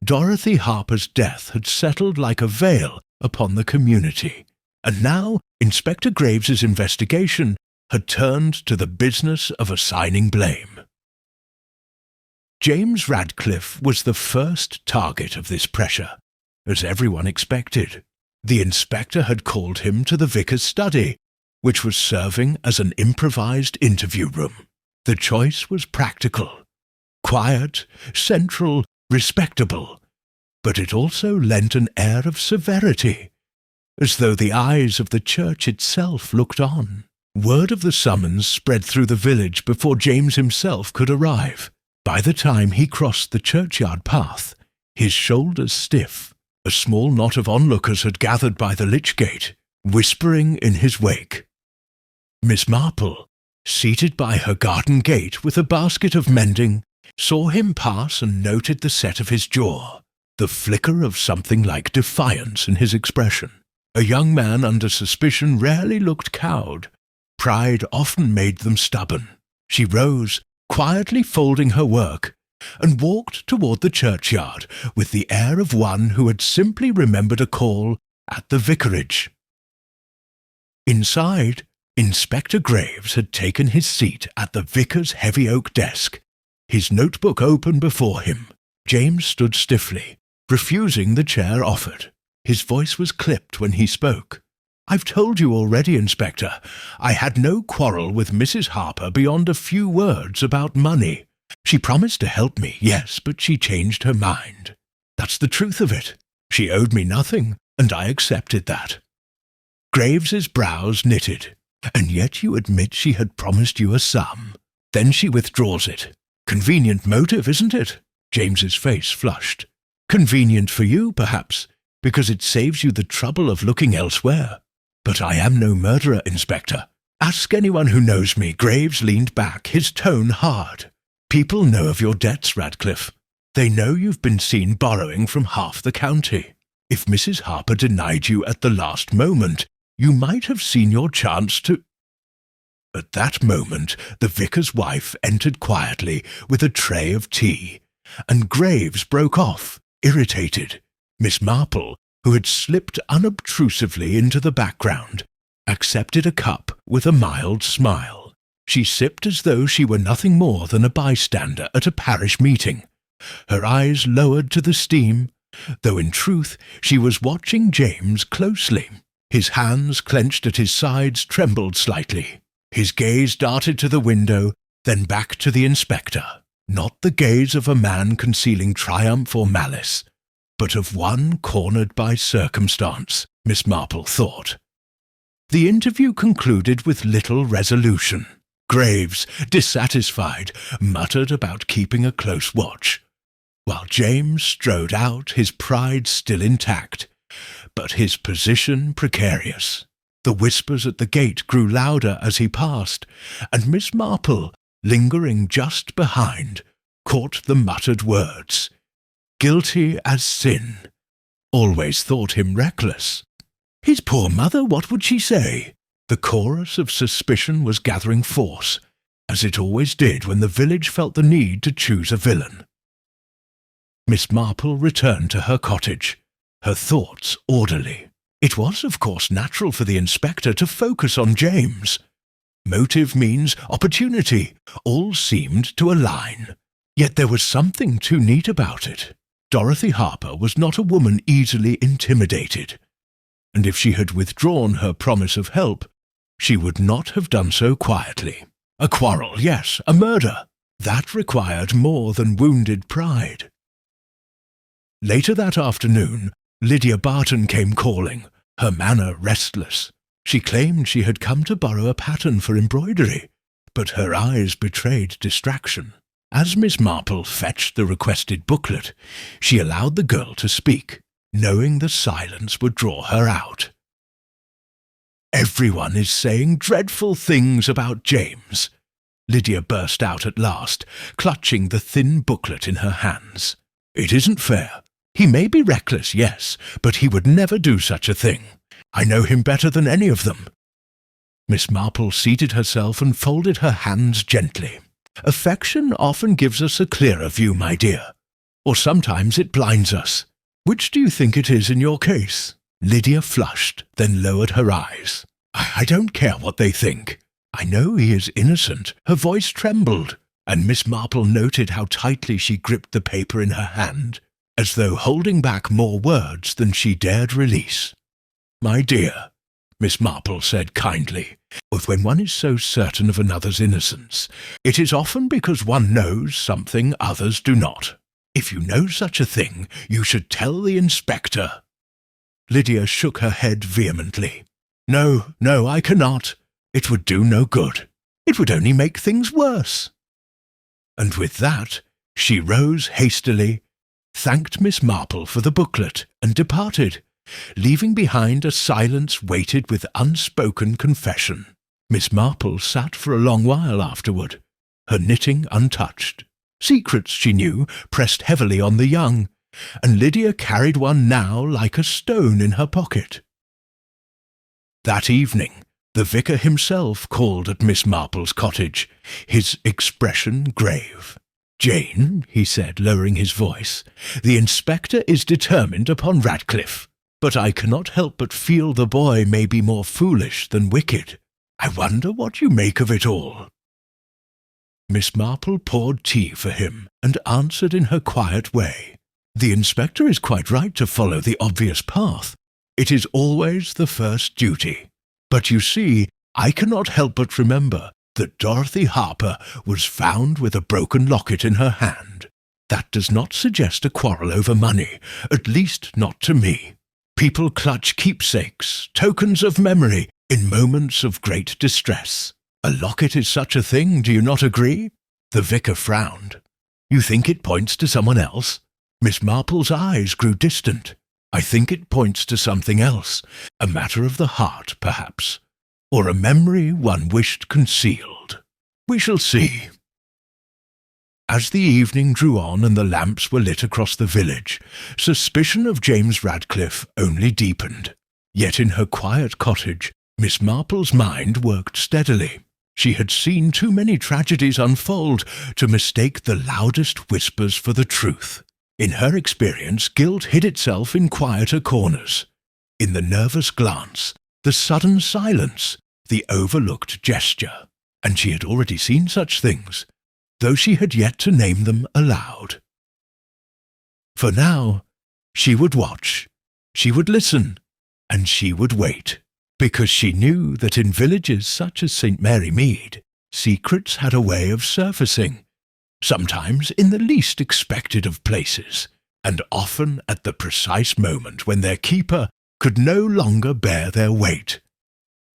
Dorothy Harper's death had settled like a veil upon the community, and now Inspector Graves's investigation had turned to the business of assigning blame. James Radcliffe was the first target of this pressure, as everyone expected. The inspector had called him to the vicar's study, which was serving as an improvised interview room. The choice was practical, quiet, central, respectable, but it also lent an air of severity, as though the eyes of the church itself looked on. Word of the summons spread through the village before James himself could arrive. By the time he crossed the churchyard path, his shoulders stiff, a small knot of onlookers had gathered by the lich gate, whispering in his wake. Miss Marple, seated by her garden gate with a basket of mending, saw him pass and noted the set of his jaw, the flicker of something like defiance in his expression. A young man under suspicion rarely looked cowed. Pride often made them stubborn. She rose, quietly folding her work, and walked toward the churchyard with the air of one who had simply remembered a call at the vicarage. Inside, Inspector Graves had taken his seat at the vicar's heavy oak desk, his notebook open before him. James stood stiffly, refusing the chair offered. His voice was clipped when he spoke. "I've told you already, Inspector. I had no quarrel with Mrs. Harper beyond a few words about money. She promised to help me, yes, but she changed her mind. That's the truth of it. She owed me nothing, and I accepted that." Graves's brows knitted. "And yet you admit she had promised you a sum. Then she withdraws it. Convenient motive, isn't it?" James's face flushed. "Convenient for you, perhaps, because it saves you the trouble of looking elsewhere. But I am no murderer, Inspector. Ask anyone who knows me." Graves leaned back, his tone hard. "People know of your debts, Radcliffe. They know you've been seen borrowing from half the county. If Mrs. Harper denied you at the last moment, you might have seen your chance to—" At that moment, the vicar's wife entered quietly with a tray of tea, and Graves broke off, irritated. Miss Marple, who had slipped unobtrusively into the background, accepted a cup with a mild smile. She sipped as though she were nothing more than a bystander at a parish meeting, her eyes lowered to the steam, though in truth she was watching James closely. His hands, clenched at his sides, trembled slightly. His gaze darted to the window, then back to the inspector. Not the gaze of a man concealing triumph or malice, but of one cornered by circumstance, Miss Marple thought. The interview concluded with little resolution. Graves, dissatisfied, muttered about keeping a close watch, while James strode out, his pride still intact, but his position precarious. The whispers at the gate grew louder as he passed, and Miss Marple, lingering just behind, caught the muttered words, "Guilty as sin." Always thought him reckless. His poor mother, what would she say? The chorus of suspicion was gathering force, as it always did when the village felt the need to choose a villain. Miss Marple returned to her cottage, her thoughts orderly. It was, of course, natural for the inspector to focus on James. Motive means opportunity. All seemed to align. Yet there was something too neat about it. Dorothy Harper was not a woman easily intimidated, and if she had withdrawn her promise of help, she would not have done so quietly. A quarrel, yes, a murder. That required more than wounded pride. Later that afternoon, Lydia Barton came calling, her manner restless. She claimed she had come to borrow a pattern for embroidery, but her eyes betrayed distraction. As Miss Marple fetched the requested booklet, she allowed the girl to speak, knowing the silence would draw her out. "Everyone is saying dreadful things about James," Lydia burst out at last, clutching the thin booklet in her hands. "It isn't fair. He may be reckless, yes, but he would never do such a thing. I know him better than any of them." Miss Marple seated herself and folded her hands gently. "Affection often gives us a clearer view, my dear, or sometimes it blinds us. Which do you think it is in your case?" Lydia flushed, then lowered her eyes. I don't care what they think. I know he is innocent." Her voice trembled, and Miss Marple noted how tightly she gripped the paper in her hand. as though holding back more words than she dared release. "My dear," Miss Marple said kindly, "when one is so certain of another's innocence, it is often because one knows something others do not. If you know such a thing, you should tell the inspector." Lydia shook her head vehemently. "No, no, I cannot. It would do no good. It would only make things worse." And with that, she rose hastily, thanked Miss Marple for the booklet, and departed, leaving behind a silence weighted with unspoken confession. Miss Marple sat for a long while afterward, her knitting untouched. Secrets, she knew, pressed heavily on the young, and Lydia carried one now like a stone in her pocket. That evening, the vicar himself called at Miss Marple's cottage, his expression grave. "Jane," he said, lowering his voice, "the inspector is determined upon Radcliffe, but I cannot help but feel the boy may be more foolish than wicked. I wonder what you make of it all." Miss Marple poured tea for him and answered in her quiet way. "The inspector is quite right to follow the obvious path. It is always the first duty. But you see, I cannot help but remember that Dorothy Harper was found with a broken locket in her hand. That does not suggest a quarrel over money, at least not to me. People clutch keepsakes, tokens of memory, in moments of great distress. A locket is such a thing, do you not agree?" The vicar frowned. "You think it points to someone else?" Miss Marple's eyes grew distant. "I think it points to something else, a matter of the heart, perhaps, or a memory one wished concealed. We shall see." As the evening drew on and the lamps were lit across the village, suspicion of James Radcliffe only deepened. Yet in her quiet cottage, Miss Marple's mind worked steadily. She had seen too many tragedies unfold to mistake the loudest whispers for the truth. In her experience, guilt hid itself in quieter corners. In the nervous glance, the sudden silence, the overlooked gesture. And she had already seen such things, though she had yet to name them aloud. For now, she would watch, she would listen, and she would wait, because she knew that in villages such as St. Mary Mead, secrets had a way of surfacing, sometimes in the least expected of places, and often at the precise moment when their keeper could no longer bear their weight.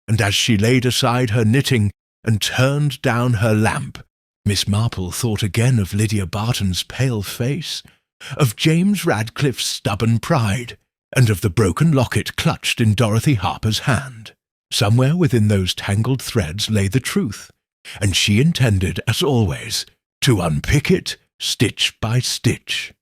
And as she laid aside her knitting and turned down her lamp, Miss Marple thought again of Lydia Barton's pale face, of James Radcliffe's stubborn pride, and of the broken locket clutched in Dorothy Harper's hand. Somewhere within those tangled threads lay the truth, and she intended, as always, to unpick it stitch by stitch.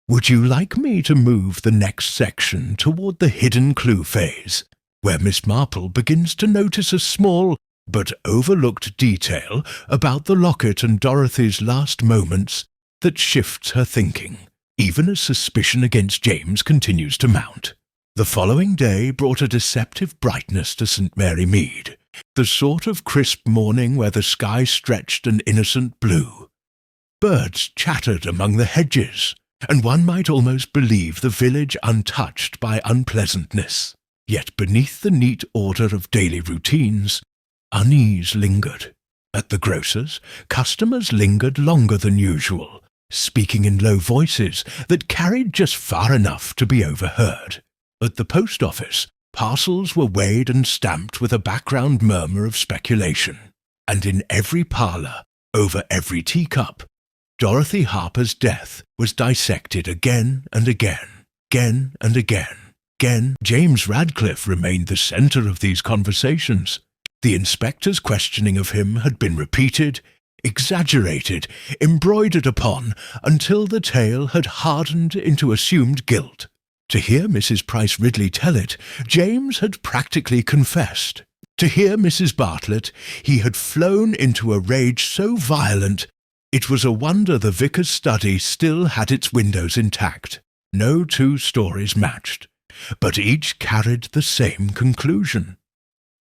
Would you like me to move the next section toward the hidden clue phase, where Miss Marple begins to notice a small but overlooked detail about the locket and Dorothy's last moments that shifts her thinking, even as suspicion against James continues to mount? The following day brought a deceptive brightness to St. Mary Mead, the sort of crisp morning where the sky stretched an innocent blue. Birds chattered among the hedges, and one might almost believe the village untouched by unpleasantness. Yet beneath the neat order of daily routines, unease lingered. At the grocer's, customers lingered longer than usual, speaking in low voices that carried just far enough to be overheard. At the post office, parcels were weighed and stamped with a background murmur of speculation. And in every parlour, over every teacup, Dorothy Harper's death was dissected again and again, again and again. Again, James Radcliffe remained the centre of these conversations. The inspector's questioning of him had been repeated, exaggerated, embroidered upon, until the tale had hardened into assumed guilt. To hear Mrs. Price Ridley tell it, James had practically confessed. To hear Mrs. Bartlett, he had flown into a rage so violent, it was a wonder the vicar's study still had its windows intact. No two stories matched, but each carried the same conclusion: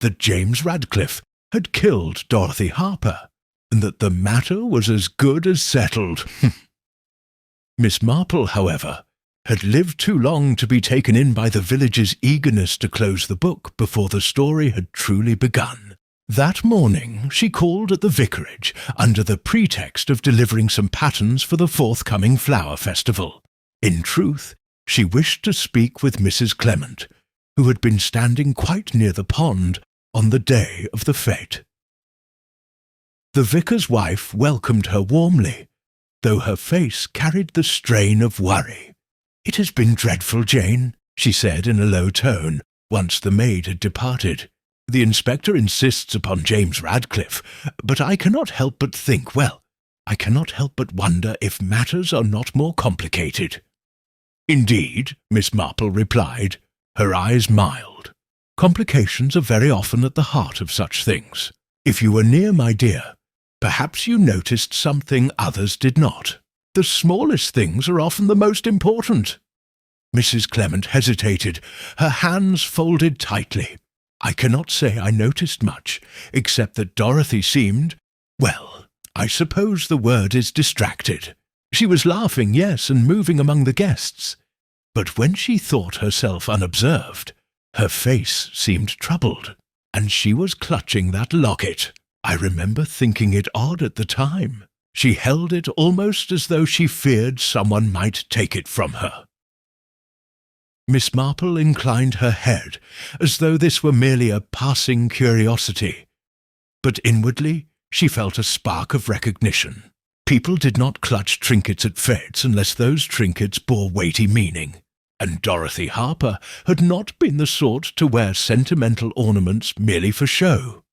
that James Radcliffe had killed Dorothy Harper, and that the matter was as good as settled. Miss Marple, however, had lived too long to be taken in by the villagers' eagerness to close the book before the story had truly begun. That morning she called at the vicarage under the pretext of delivering some patterns for the forthcoming flower festival. In truth, she wished to speak with Mrs. Clement, who had been standing quite near the pond on the day of the fête. The vicar's wife welcomed her warmly, though her face carried the strain of worry. "It has been dreadful, Jane," she said in a low tone, once the maid had departed. "The inspector insists upon James Radcliffe, but I cannot help but think, I cannot help but wonder if matters are not more complicated." "Indeed," Miss Marple replied, her eyes mild. "Complications are very often at the heart of such things. If you were near, my dear, perhaps you noticed something others did not. The smallest things are often the most important." Mrs. Clement hesitated, her hands folded tightly. "I cannot say I noticed much, except that Dorothy seemed, I suppose the word is distracted. She was laughing, yes, and moving among the guests. But when she thought herself unobserved, her face seemed troubled, and she was clutching that locket. I remember thinking it odd at the time. She held it almost as though she feared someone might take it from her." Miss Marple inclined her head, as though this were merely a passing curiosity. But inwardly she felt a spark of recognition. People did not clutch trinkets at fêtes unless those trinkets bore weighty meaning, and Dorothy Harper had not been the sort to wear sentimental ornaments merely for show.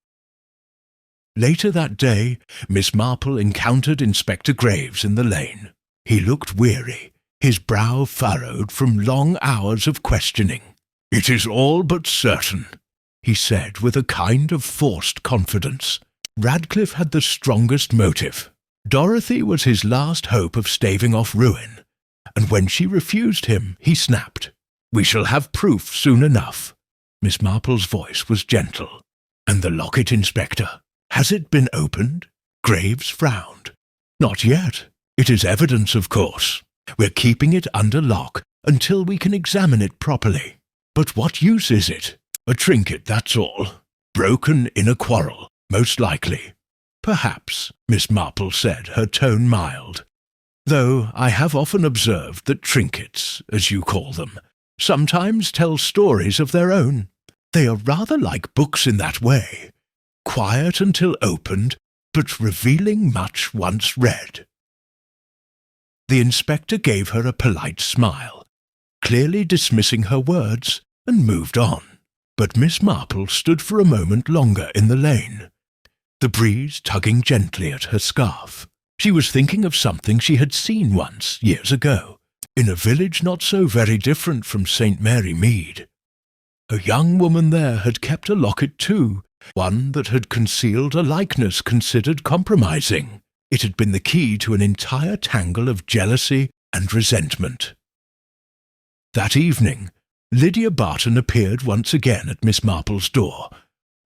Later that day, Miss Marple encountered Inspector Graves in the lane. He looked weary, his brow furrowed from long hours of questioning. "It is all but certain," he said with a kind of forced confidence. "Radcliffe had the strongest motive. Dorothy was his last hope of staving off ruin, and when she refused him, he snapped. We shall have proof soon enough." Miss Marple's voice was gentle. "And the locket, Inspector? Has it been opened?" Graves frowned. "Not yet. It is evidence, of course. We're keeping it under lock until we can examine it properly. But what use is it? A trinket, that's all. Broken in a quarrel, most likely." "Perhaps," Miss Marple said, her tone mild. "Though I have often observed that trinkets, as you call them, sometimes tell stories of their own. They are rather like books in that way. Quiet until opened, but revealing much once read." The inspector gave her a polite smile, clearly dismissing her words, and moved on. But Miss Marple stood for a moment longer in the lane, the breeze tugging gently at her scarf. She was thinking of something she had seen once, years ago, in a village not so very different from St. Mary Mead. A young woman there had kept a locket too, one that had concealed a likeness considered compromising. It had been the key to an entire tangle of jealousy and resentment. That evening, Lydia Barton appeared once again at Miss Marple's door,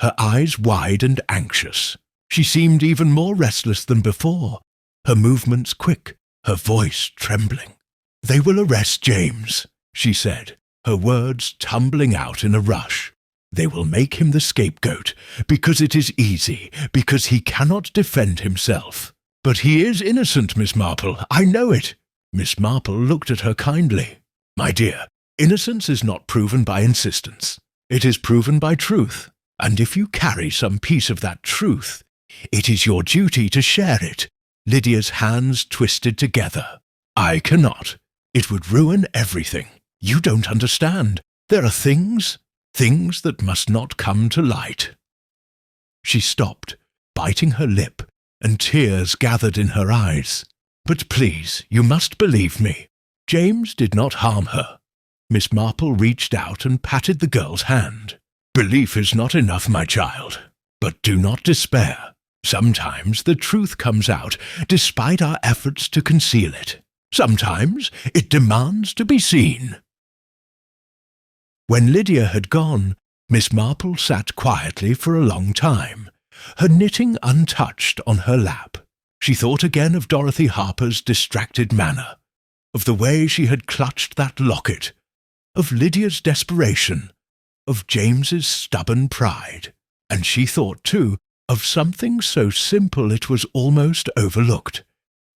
her eyes wide and anxious. She seemed even more restless than before, her movements quick, her voice trembling. "They will arrest James," she said, her words tumbling out in a rush. "They will make him the scapegoat, because it is easy, because he cannot defend himself. But he is innocent, Miss Marple, I know it." Miss Marple looked at her kindly. "My dear, innocence is not proven by insistence. It is proven by truth, and if you carry some piece of that truth, it is your duty to share it." Lydia's hands twisted together. "I cannot. It would ruin everything. You don't understand. There are things that must not come to light." She stopped, biting her lip, and tears gathered in her eyes. "But please, you must believe me. James did not harm her." Miss Marple reached out and patted the girl's hand. "Belief is not enough, my child. But do not despair. Sometimes the truth comes out, despite our efforts to conceal it. Sometimes it demands to be seen." When Lydia had gone, Miss Marple sat quietly for a long time, her knitting untouched on her lap. She thought again of Dorothy Harper's distracted manner. of the way she had clutched that locket, of Lydia's desperation, of James's stubborn pride, and she thought, too, of something so simple it was almost overlooked,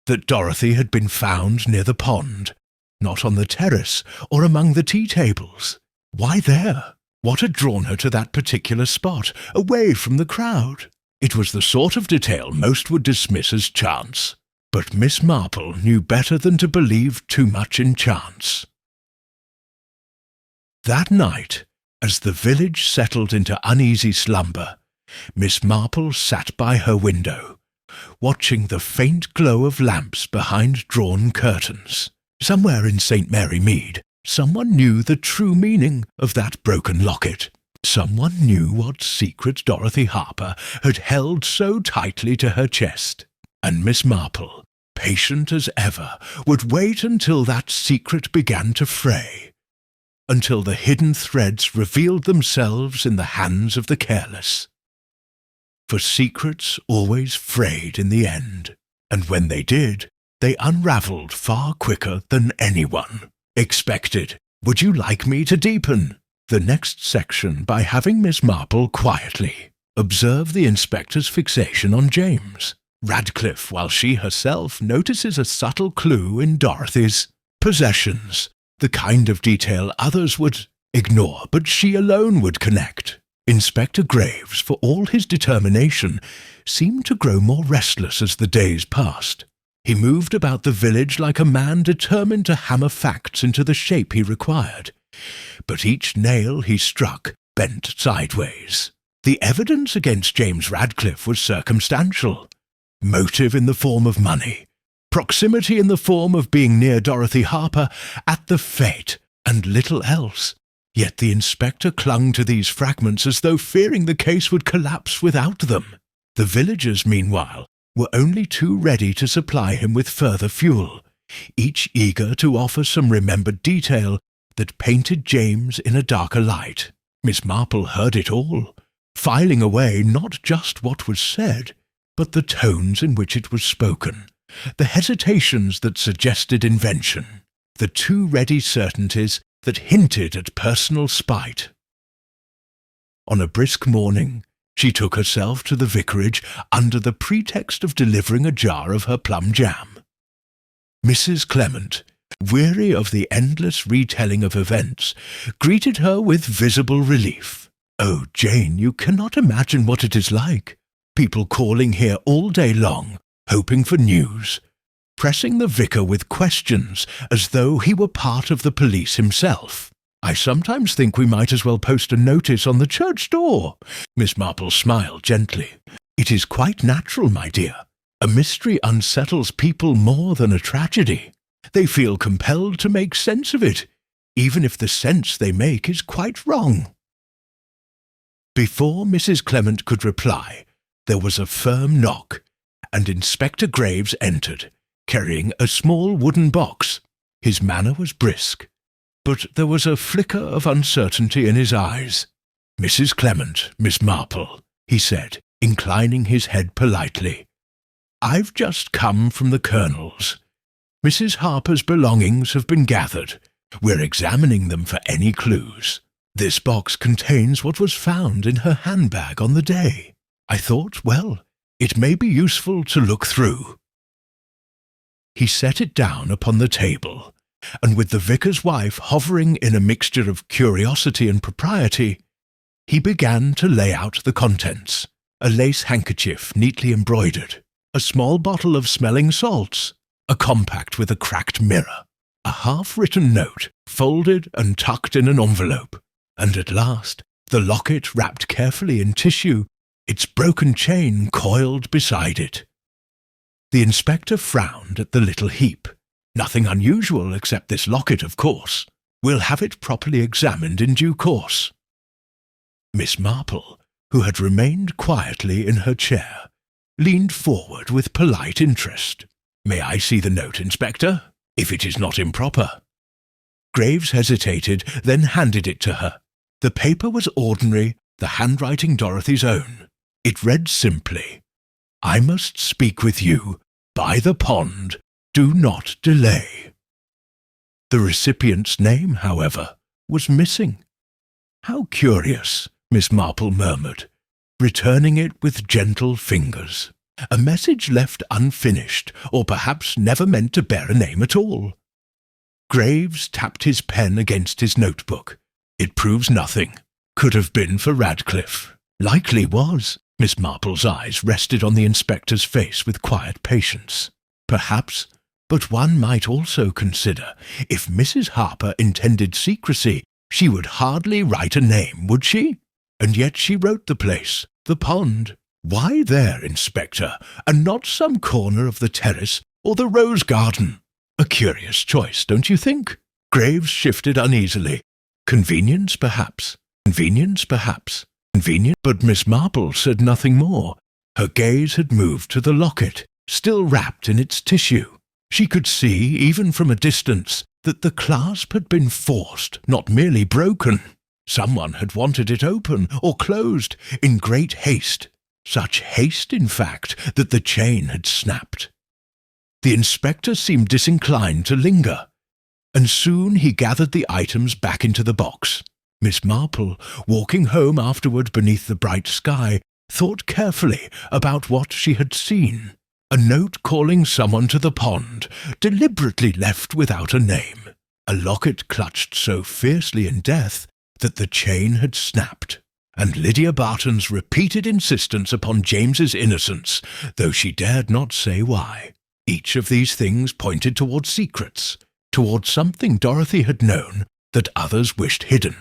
that Dorothy had been found near the pond, not on the terrace or among the tea tables. Why there? What had drawn her to that particular spot, away from the crowd? It was the sort of detail most would dismiss as chance, but Miss Marple knew better than to believe too much in chance. That night, as the village settled into uneasy slumber, Miss Marple sat by her window, watching the faint glow of lamps behind drawn curtains. Somewhere in St. Mary Mead, someone knew the true meaning of that broken locket. Someone knew what secret Dorothy Harper had held so tightly to her chest, and Miss Marple, patient as ever, would wait until that secret began to fray, until the hidden threads revealed themselves in the hands of the careless. For secrets always frayed in the end, and when they did, they unravelled far quicker than anyone expected. Would you like me to deepen the next section by having Miss Marple quietly observe the inspector's fixation on James Radcliffe, while she herself notices a subtle clue in Dorothy's possessions, the kind of detail others would ignore, but she alone would connect? Inspector Graves, for all his determination, seemed to grow more restless as the days passed. He moved about the village like a man determined to hammer facts into the shape he required, but each nail he struck bent sideways. The evidence against James Radcliffe was circumstantial. Motive in the form of money, proximity in the form of being near Dorothy Harper at the fete, and little else. Yet the inspector clung to these fragments as though fearing the case would collapse without them. The villagers, meanwhile, were only too ready to supply him with further fuel, each eager to offer some remembered detail that painted James in a darker light. Miss Marple heard it all, filing away not just what was said, but the tones in which it was spoken, the hesitations that suggested invention, the too ready certainties that hinted at personal spite. On a brisk morning, she took herself to the vicarage under the pretext of delivering a jar of her plum jam. Mrs. Clement, weary of the endless retelling of events, greeted her with visible relief. "Oh, Jane, you cannot imagine what it is like. People calling here all day long, hoping for news, pressing the vicar with questions as though he were part of the police himself. I sometimes think we might as well post a notice on the church door." Miss Marple smiled gently. "It is quite natural, my dear. A mystery unsettles people more than a tragedy. They feel compelled to make sense of it, even if the sense they make is quite wrong." Before Mrs. Clement could reply, there was a firm knock, and Inspector Graves entered, carrying a small wooden box. His manner was brisk, but there was a flicker of uncertainty in his eyes. "Mrs. Clement, Miss Marple," he said, inclining his head politely. "I've just come from the Colonel's. Mrs. Harper's belongings have been gathered. We're examining them for any clues. This box contains what was found in her handbag on the day. I thought, well, it may be useful to look through." He set it down upon the table, and with the vicar's wife hovering in a mixture of curiosity and propriety, he began to lay out the contents: a lace handkerchief neatly embroidered, a small bottle of smelling salts, a compact with a cracked mirror, a half-written note folded and tucked in an envelope, and at last the locket wrapped carefully in tissue, its broken chain coiled beside it. The inspector frowned at the little heap. "Nothing unusual except this locket, of course. We'll have it properly examined in due course." Miss Marple, who had remained quietly in her chair, leaned forward with polite interest. "May I see the note, Inspector, if it is not improper?" Graves hesitated, then handed it to her. The paper was ordinary, the handwriting Dorothy's own. It read simply, "I must speak with you. By the pond. Do not delay." The recipient's name, however, was missing. "How curious," Miss Marple murmured, returning it with gentle fingers. "A message left unfinished, or perhaps never meant to bear a name at all." Graves tapped his pen against his notebook. "It proves nothing. Could have been for Radcliffe." "Likely was." Miss Marple's eyes rested on the inspector's face with quiet patience. "Perhaps, but one might also consider, if Mrs. Harper intended secrecy, she would hardly write a name, would she? And yet she wrote the place, the pond. Why there, Inspector, and not some corner of the terrace or the rose garden? A curious choice, don't you think?" Graves shifted uneasily. "Convenience, perhaps. Convenience, perhaps. Convenient." But Miss Marple said nothing more. Her gaze had moved to the locket, still wrapped in its tissue. She could see, even from a distance, that the clasp had been forced, not merely broken. Someone had wanted it open or closed in great haste. Such haste, in fact, that the chain had snapped. The inspector seemed disinclined to linger, and soon he gathered the items back into the box. Miss Marple, walking home afterward beneath the bright sky, thought carefully about what she had seen. A note calling someone to the pond, deliberately left without a name. A locket clutched so fiercely in death that the chain had snapped. And Lydia Barton's repeated insistence upon James's innocence, though she dared not say why. Each of these things pointed towards secrets, towards something Dorothy had known that others wished hidden.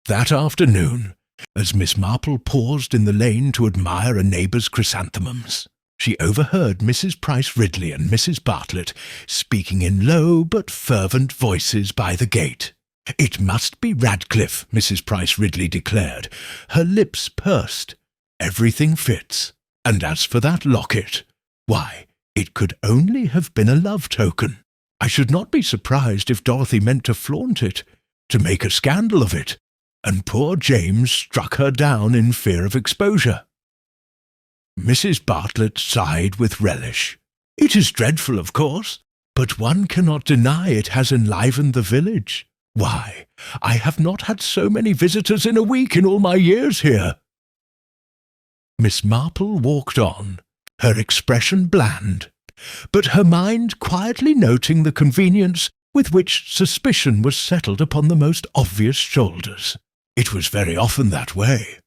That afternoon, as Miss Marple paused in the lane to admire a neighbour's chrysanthemums, she overheard Mrs. Price Ridley and Mrs. Bartlett speaking in low but fervent voices by the gate. "It must be Radcliffe," Mrs. Price Ridley declared, her lips pursed. "Everything fits. And as for that locket, why, it could only have been a love token. I should not be surprised if Dorothy meant to flaunt it, to make a scandal of it, and poor James struck her down in fear of exposure." Mrs. Bartlett sighed with relish. "It is dreadful, of course, but one cannot deny it has enlivened the village. Why, I have not had so many visitors in a week in all my years here." Miss Marple walked on, her expression bland, but her mind quietly noting the convenience with which suspicion was settled upon the most obvious shoulders. It was very often that way.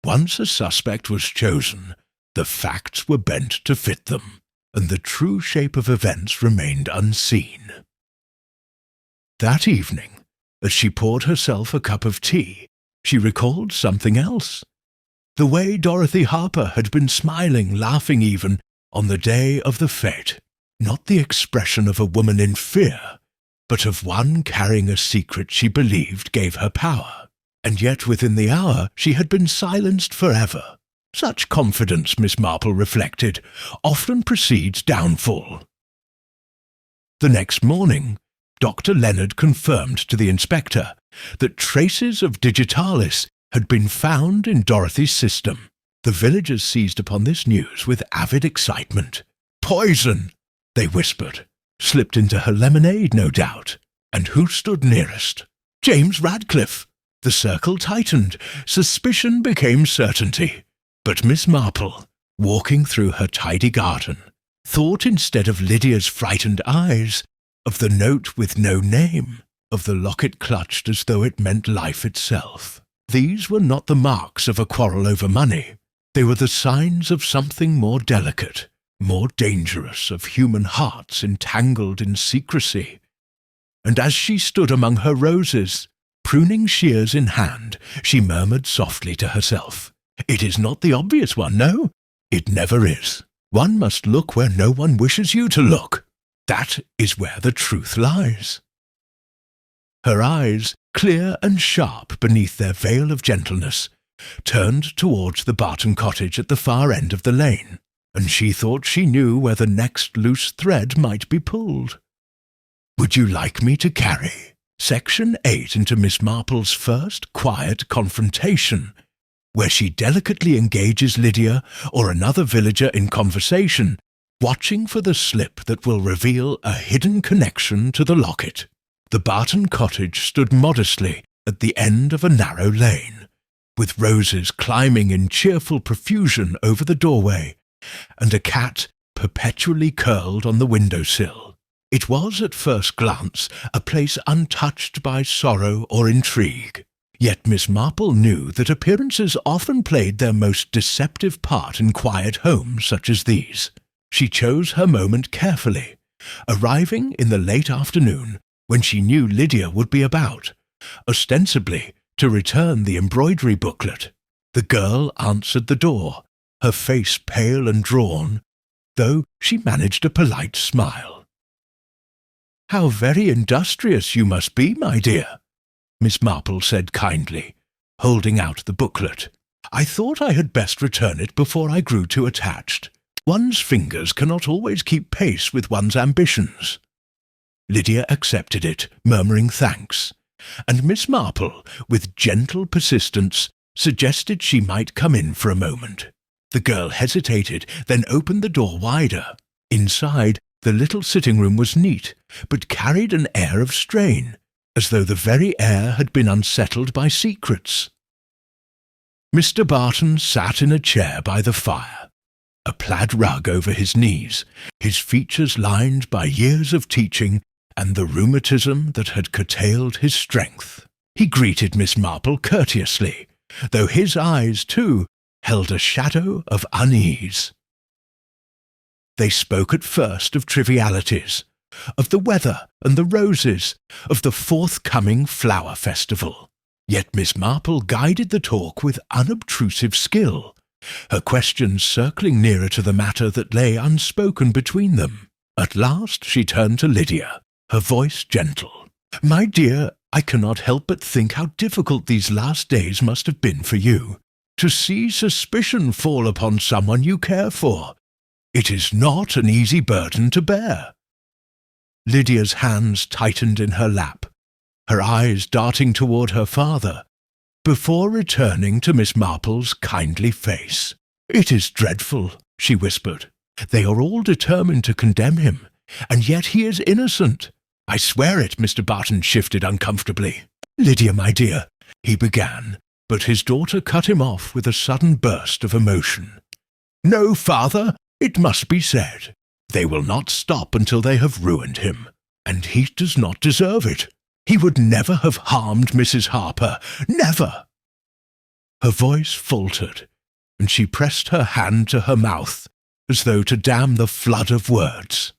Once a suspect was chosen, the facts were bent to fit them, and the true shape of events remained unseen. That evening, as she poured herself a cup of tea, she recalled something else. The way Dorothy Harper had been smiling, laughing even, on the day of the fête. Not the expression of a woman in fear, but of one carrying a secret she believed gave her power. And yet within the hour she had been silenced forever. Such confidence, Miss Marple reflected, often precedes downfall. The next morning, Dr. Leonard confirmed to the inspector that traces of digitalis had been found in Dorothy's system. The villagers seized upon this news with avid excitement. "Poison!" they whispered. "Slipped into her lemonade, no doubt. And who stood nearest? James Radcliffe!" The circle tightened. Suspicion became certainty. But Miss Marple, walking through her tidy garden, thought instead of Lydia's frightened eyes of the note with no name, of the locket clutched as though it meant life itself. These were not the marks of a quarrel over money. They were the signs of something more delicate, more dangerous, of human hearts entangled in secrecy. And as she stood among her roses, pruning shears in hand, she murmured softly to herself, "It is not the obvious one, no, it never is. One must look where no one wishes you to look. That is where the truth lies." Her eyes, clear and sharp beneath their veil of gentleness, turned towards the Barton cottage at the far end of the lane, and she thought she knew where the next loose thread might be pulled. Would you like me to carry Section 8 into Miss Marple's first quiet confrontation, where she delicately engages Lydia or another villager in conversation, watching for the slip that will reveal a hidden connection to the locket. The Barton cottage stood modestly at the end of a narrow lane, with roses climbing in cheerful profusion over the doorway, and a cat perpetually curled on the window-sill. It was, at first glance, a place untouched by sorrow or intrigue. Yet Miss Marple knew that appearances often played their most deceptive part in quiet homes such as these. She chose her moment carefully, arriving in the late afternoon when she knew Lydia would be about, ostensibly to return the embroidery booklet. The girl answered the door, her face pale and drawn, though she managed a polite smile. "How very industrious you must be, my dear," Miss Marple said kindly, holding out the booklet. "I thought I had best return it before I grew too attached. One's fingers cannot always keep pace with one's ambitions." Lydia accepted it, murmuring thanks, and Miss Marple, with gentle persistence, suggested she might come in for a moment. The girl hesitated, then opened the door wider. Inside, the little sitting-room was neat, but carried an air of strain, as though the very air had been unsettled by secrets. Mr. Barton sat in a chair by the fire, a plaid rug over his knees, his features lined by years of teaching and the rheumatism that had curtailed his strength. He greeted Miss Marple courteously, though his eyes, too, held a shadow of unease. They spoke at first of trivialities, of the weather and the roses, of the forthcoming flower festival. Yet Miss Marple guided the talk with unobtrusive skill, her questions circling nearer to the matter that lay unspoken between them. At last she turned to Lydia, her voice gentle. "My dear, I cannot help but think how difficult these last days must have been for you. To see suspicion fall upon someone you care for. It is not an easy burden to bear." Lydia's hands tightened in her lap, her eyes darting toward her father, before returning to Miss Marple's kindly face. "It is dreadful," she whispered. "They are all determined to condemn him, and yet he is innocent. I swear it." Mr. Barton shifted uncomfortably. "Lydia, my dear," he began, but his daughter cut him off with a sudden burst of emotion. "No, father, it must be said. They will not stop until they have ruined him, and he does not deserve it. He would never have harmed Mrs. Harper, never." Her voice faltered, and she pressed her hand to her mouth, as though to dam the flood of words.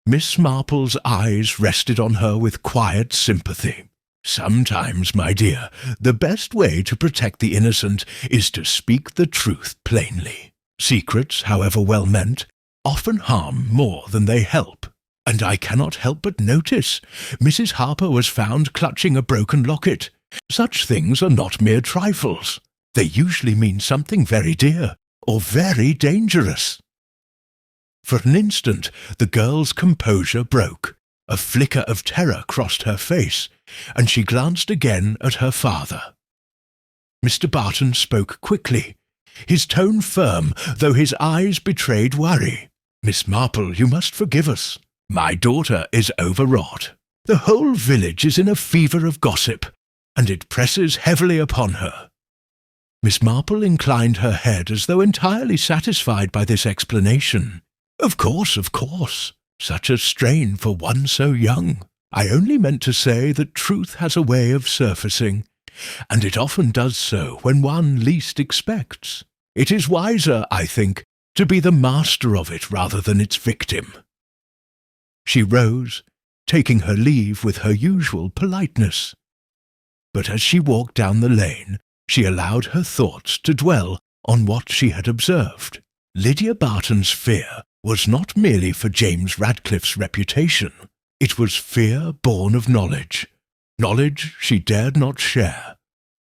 Miss Marple's eyes rested on her with quiet sympathy. "Sometimes, my dear, the best way to protect the innocent is to speak the truth plainly. Secrets, however well meant, often harm more than they help. And I cannot help but notice Mrs. Harper was found clutching a broken locket. Such things are not mere trifles. They usually mean something very dear or very dangerous." For an instant the girl's composure broke. A flicker of terror crossed her face, and she glanced again at her father. Mr. Barton spoke quickly, his tone firm, though his eyes betrayed worry. "Miss Marple, you must forgive us. My daughter is overwrought. The whole village is in a fever of gossip, and it presses heavily upon her." Miss Marple inclined her head as though entirely satisfied by this explanation. Of course. Such a strain for one so young. I only meant to say that truth has a way of surfacing, and it often does so when one least expects. It is wiser, I think, to be the master of it rather than its victim." She rose, taking her leave with her usual politeness. But as she walked down the lane, she allowed her thoughts to dwell on what she had observed. Lydia Barton's fear was not merely for James Radcliffe's reputation. It was fear born of knowledge she dared not share,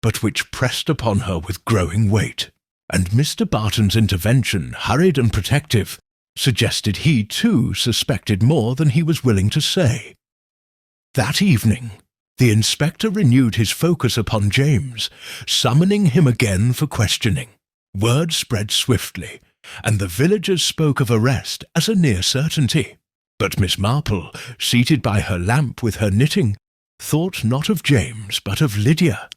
but which pressed upon her with growing weight. And Mr. Barton's intervention, hurried and protective, suggested he, too, suspected more than he was willing to say. That evening, the inspector renewed his focus upon James, summoning him again for questioning. Word spread swiftly, and the villagers spoke of arrest as a near certainty. But Miss Marple, seated by her lamp with her knitting, thought not of James but of Lydia,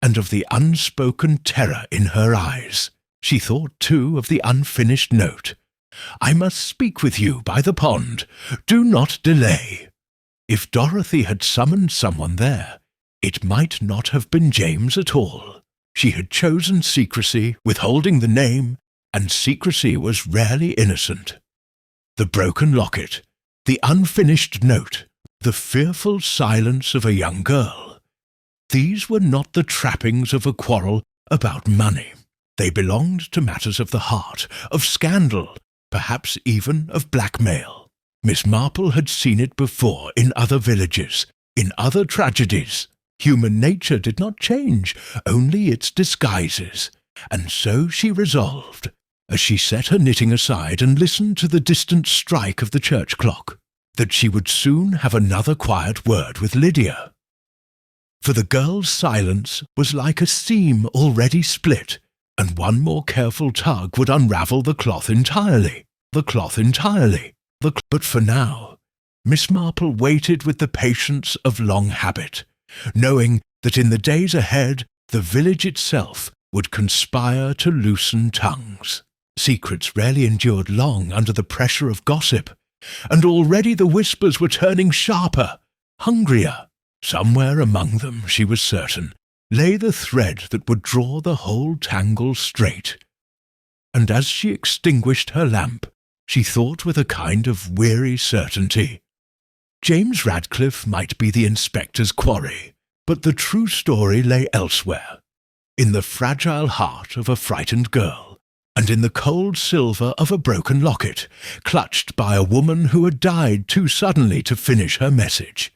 and of the unspoken terror in her eyes. She thought, too, of the unfinished note. "I must speak with you by the pond. Do not delay." If Dorothy had summoned someone there, it might not have been James at all. She had chosen secrecy, withholding the name, and secrecy was rarely innocent. The broken locket, the unfinished note, the fearful silence of a young girl. These were not the trappings of a quarrel about money. They belonged to matters of the heart, of scandal, perhaps even of blackmail. Miss Marple had seen it before in other villages, in other tragedies. Human nature did not change, only its disguises, and so she resolved, as she set her knitting aside and listened to the distant strike of the church clock, that she would soon have another quiet word with Lydia. For the girl's silence was like a seam already split, and one more careful tug would unravel the cloth entirely. But for now, Miss Marple waited with the patience of long habit, knowing that in the days ahead the village itself would conspire to loosen tongues. Secrets rarely endured long under the pressure of gossip, and already the whispers were turning sharper, hungrier. Somewhere among them, she was certain, lay the thread that would draw the whole tangle straight. And as she extinguished her lamp, she thought with a kind of weary certainty, James Radcliffe might be the inspector's quarry, but the true story lay elsewhere, in the fragile heart of a frightened girl, and in the cold silver of a broken locket, clutched by a woman who had died too suddenly to finish her message.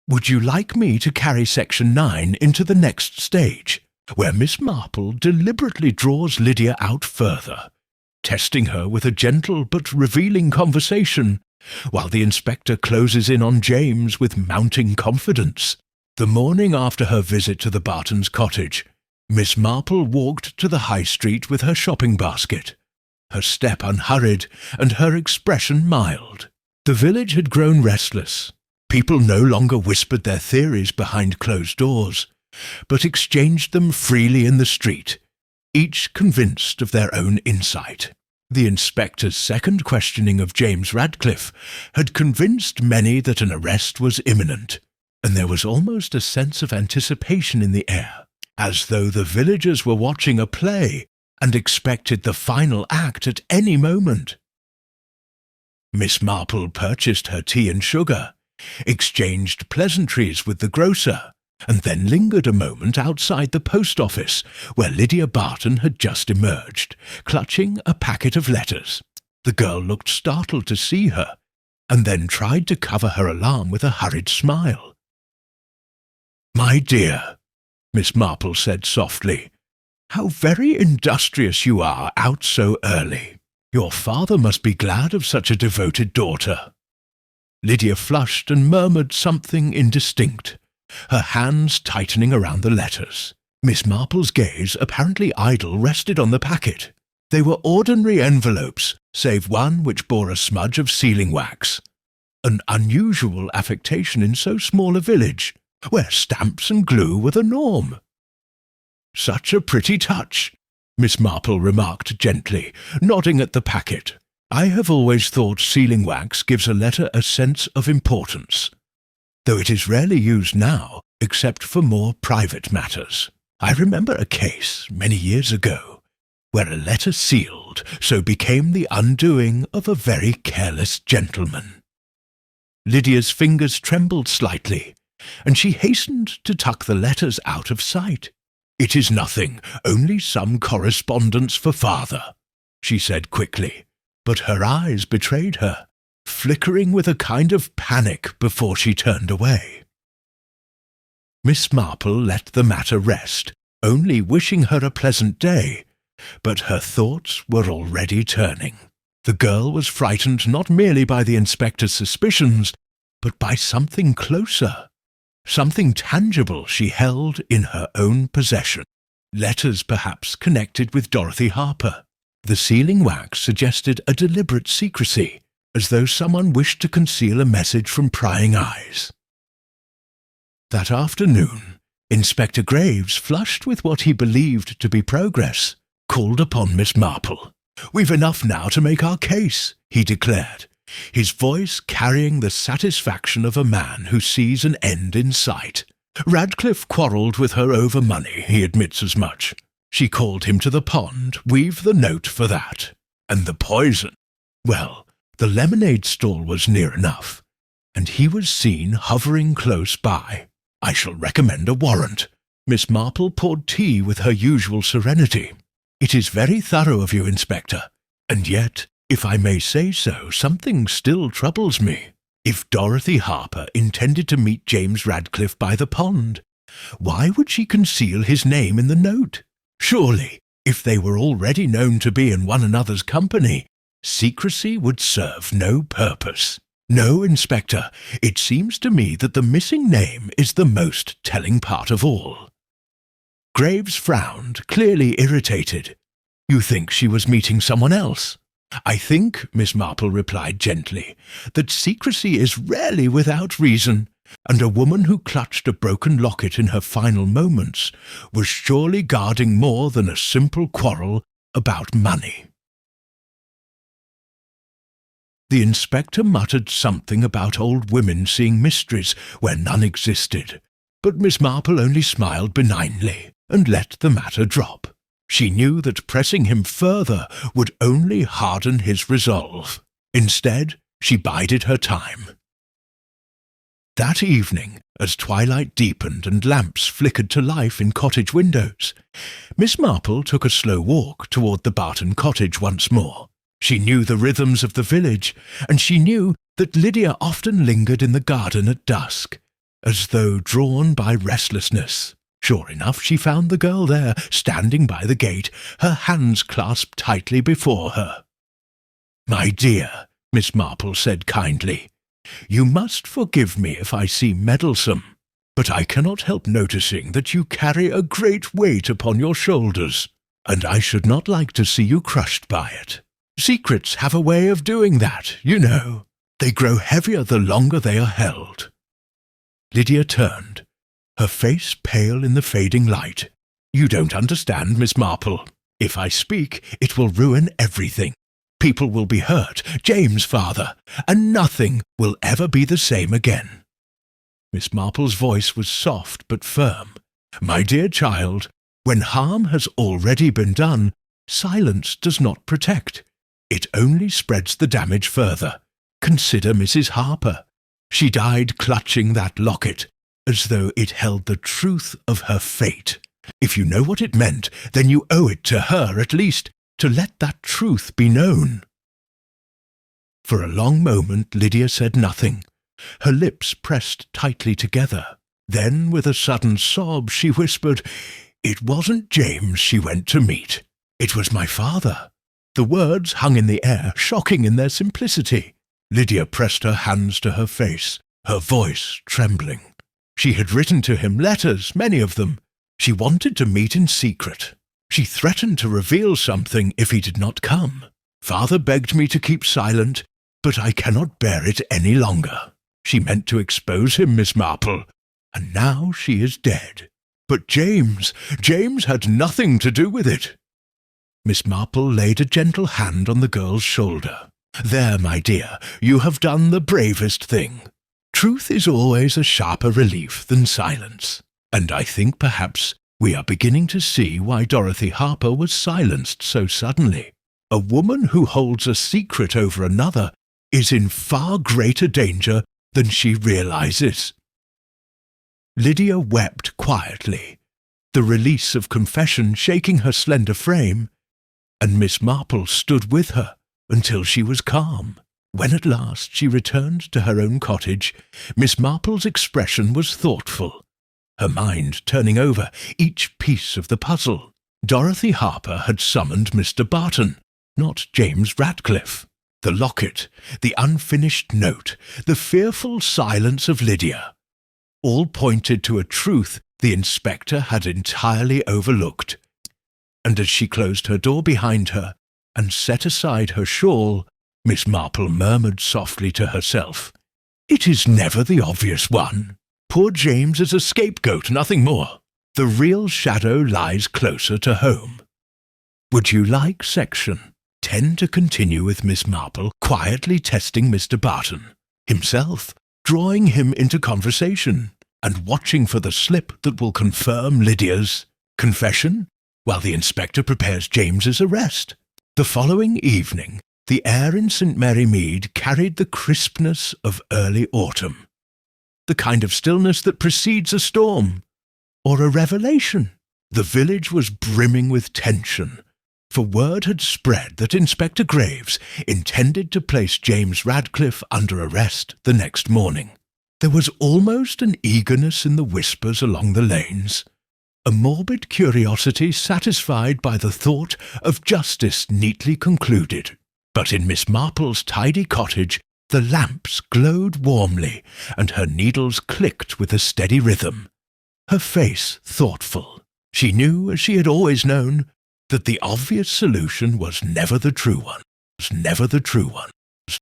Would you like me to carry Section 9 into the next stage, where Miss Marple deliberately draws Lydia out further, testing her with a gentle but revealing conversation, while the inspector closes in on James with mounting confidence? The morning after her visit to the Bartons' cottage, Miss Marple walked to the high street with her shopping basket, her step unhurried and her expression mild. The village had grown restless. People no longer whispered their theories behind closed doors, but exchanged them freely in the street, each convinced of their own insight. The inspector's second questioning of James Radcliffe had convinced many that an arrest was imminent, and there was almost a sense of anticipation in the air, as though the villagers were watching a play and expected the final act at any moment. Miss Marple purchased her tea and sugar, exchanged pleasantries with the grocer, and then lingered a moment outside the post office, where Lydia Barton had just emerged, clutching a packet of letters. The girl looked startled to see her, and then tried to cover her alarm with a hurried smile. "My dear," Miss Marple said softly, "how very industrious you are out so early. Your father must be glad of such a devoted daughter." Lydia flushed and murmured something indistinct, her hands tightening around the letters. Miss Marple's gaze, apparently idle, rested on the packet. They were ordinary envelopes, save one which bore a smudge of sealing wax. An unusual affectation in so small a village, where stamps and glue were the norm. "Such a pretty touch," Miss Marple remarked gently, nodding at the packet. "I have always thought sealing wax gives a letter a sense of importance, though it is rarely used now, except for more private matters. I remember a case, many years ago, where a letter sealed so became the undoing of a very careless gentleman." Lydia's fingers trembled slightly, and she hastened to tuck the letters out of sight. "It is nothing, only some correspondence for father," she said quickly, but her eyes betrayed her, flickering with a kind of panic before she turned away. Miss Marple let the matter rest, only wishing her a pleasant day, but her thoughts were already turning. The girl was frightened not merely by the inspector's suspicions, but by something closer, something tangible she held in her own possession. Letters perhaps connected with Dorothy Harper. The sealing wax suggested a deliberate secrecy, as though someone wished to conceal a message from prying eyes. That afternoon, Inspector Graves, flushed with what he believed to be progress, called upon Miss Marple. "We've enough now to make our case," he declared, his voice carrying the satisfaction of a man who sees an end in sight. "Radcliffe quarrelled with her over money, he admits as much. She called him to the pond, we've the note for that. And the poison. Well, the lemonade stall was near enough, and he was seen hovering close by. I shall recommend a warrant." Miss Marple poured tea with her usual serenity. "It is very thorough of you, Inspector, and yet, if I may say so, something still troubles me. If Dorothy Harper intended to meet James Radcliffe by the pond, why would she conceal his name in the note? Surely, if they were already known to be in one another's company, secrecy would serve no purpose. No, Inspector, it seems to me that the missing name is the most telling part of all." Graves frowned, clearly irritated. "You think she was meeting someone else?" "I think," Miss Marple replied gently, "that secrecy is rarely without reason, and a woman who clutched a broken locket in her final moments was surely guarding more than a simple quarrel about money." The inspector muttered something about old women seeing mysteries where none existed, but Miss Marple only smiled benignly and let the matter drop. She knew that pressing him further would only harden his resolve. Instead, she bided her time. That evening, as twilight deepened and lamps flickered to life in cottage windows, Miss Marple took a slow walk toward the Barton cottage once more. She knew the rhythms of the village, and she knew that Lydia often lingered in the garden at dusk, as though drawn by restlessness. Sure enough, she found the girl there, standing by the gate, her hands clasped tightly before her. "My dear," Miss Marple said kindly, "you must forgive me if I seem meddlesome, but I cannot help noticing that you carry a great weight upon your shoulders, and I should not like to see you crushed by it. Secrets have a way of doing that, you know. They grow heavier the longer they are held." Lydia turned, her face pale in the fading light. "You don't understand, Miss Marple. If I speak, it will ruin everything. People will be hurt, James' father, and nothing will ever be the same again." Miss Marple's voice was soft but firm. "My dear child, when harm has already been done, silence does not protect. It only spreads the damage further. Consider Mrs. Harper. She died clutching that locket, as though it held the truth of her fate. If you know what it meant, then you owe it to her, at least, to let that truth be known." For a long moment Lydia said nothing, her lips pressed tightly together. Then, with a sudden sob, she whispered, "It wasn't James she went to meet. It was my father." The words hung in the air, shocking in their simplicity. Lydia pressed her hands to her face, her voice trembling. She had written to him letters, many of them. She wanted to meet in secret. She threatened to reveal something if he did not come. "Father begged me to keep silent, but I cannot bear it any longer." She meant to expose him, Miss Marple, and now she is dead. "But James had nothing to do with it." Miss Marple laid a gentle hand on the girl's shoulder. "There, my dear, you have done the bravest thing. Truth is always a sharper relief than silence, and I think perhaps we are beginning to see why Dorothy Harper was silenced so suddenly. A woman who holds a secret over another is in far greater danger than she realizes." Lydia wept quietly, the release of confession shaking her slender frame, and Miss Marple stood with her until she was calm. When at last she returned to her own cottage, Miss Marple's expression was thoughtful, her mind turning over each piece of the puzzle. Dorothy Harper had summoned Mr. Barton, not James Radcliffe. The locket, the unfinished note, the fearful silence of Lydia, all pointed to a truth the inspector had entirely overlooked. And as she closed her door behind her, and set aside her shawl, Miss Marple murmured softly to herself, "It is never the obvious one. Poor James is a scapegoat, nothing more. The real shadow lies closer to home." Would you like Section 10 to continue with Miss Marple quietly testing Mr. Barton, himself drawing him into conversation and watching for the slip that will confirm Lydia's confession while the inspector prepares James's arrest? The following evening, the air in St. Mary Mead carried the crispness of early autumn, the kind of stillness that precedes a storm or a revelation. The village was brimming with tension, for word had spread that Inspector Graves intended to place James Radcliffe under arrest the next morning. There was almost an eagerness in the whispers along the lanes, a morbid curiosity satisfied by the thought of justice neatly concluded. But in Miss Marple's tidy cottage the lamps glowed warmly, and her needles clicked with a steady rhythm. Her face thoughtful. She knew, as she had always known, that the obvious solution was never the true one.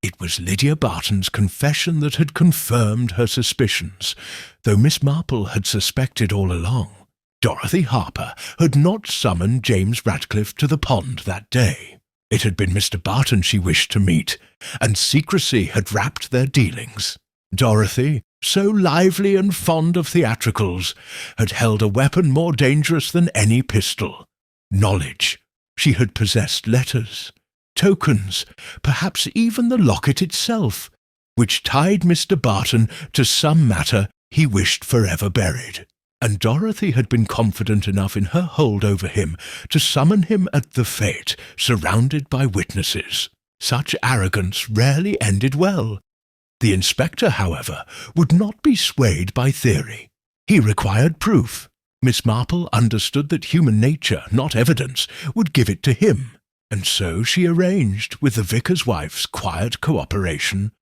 It was Lydia Barton's confession that had confirmed her suspicions, though Miss Marple had suspected all along. Dorothy Harper had not summoned James Radcliffe to the pond that day. It had been Mr. Barton she wished to meet, and secrecy had wrapped their dealings. Dorothy, so lively and fond of theatricals, had held a weapon more dangerous than any pistol. Knowledge. She had possessed letters, tokens, perhaps even the locket itself, which tied Mr. Barton to some matter he wished forever buried. And Dorothy had been confident enough in her hold over him to summon him at the fete, surrounded by witnesses. Such arrogance rarely ended well. The inspector, however, would not be swayed by theory. He required proof. Miss Marple understood that human nature, not evidence, would give it to him, and so she arranged, with the vicar's wife's quiet cooperation,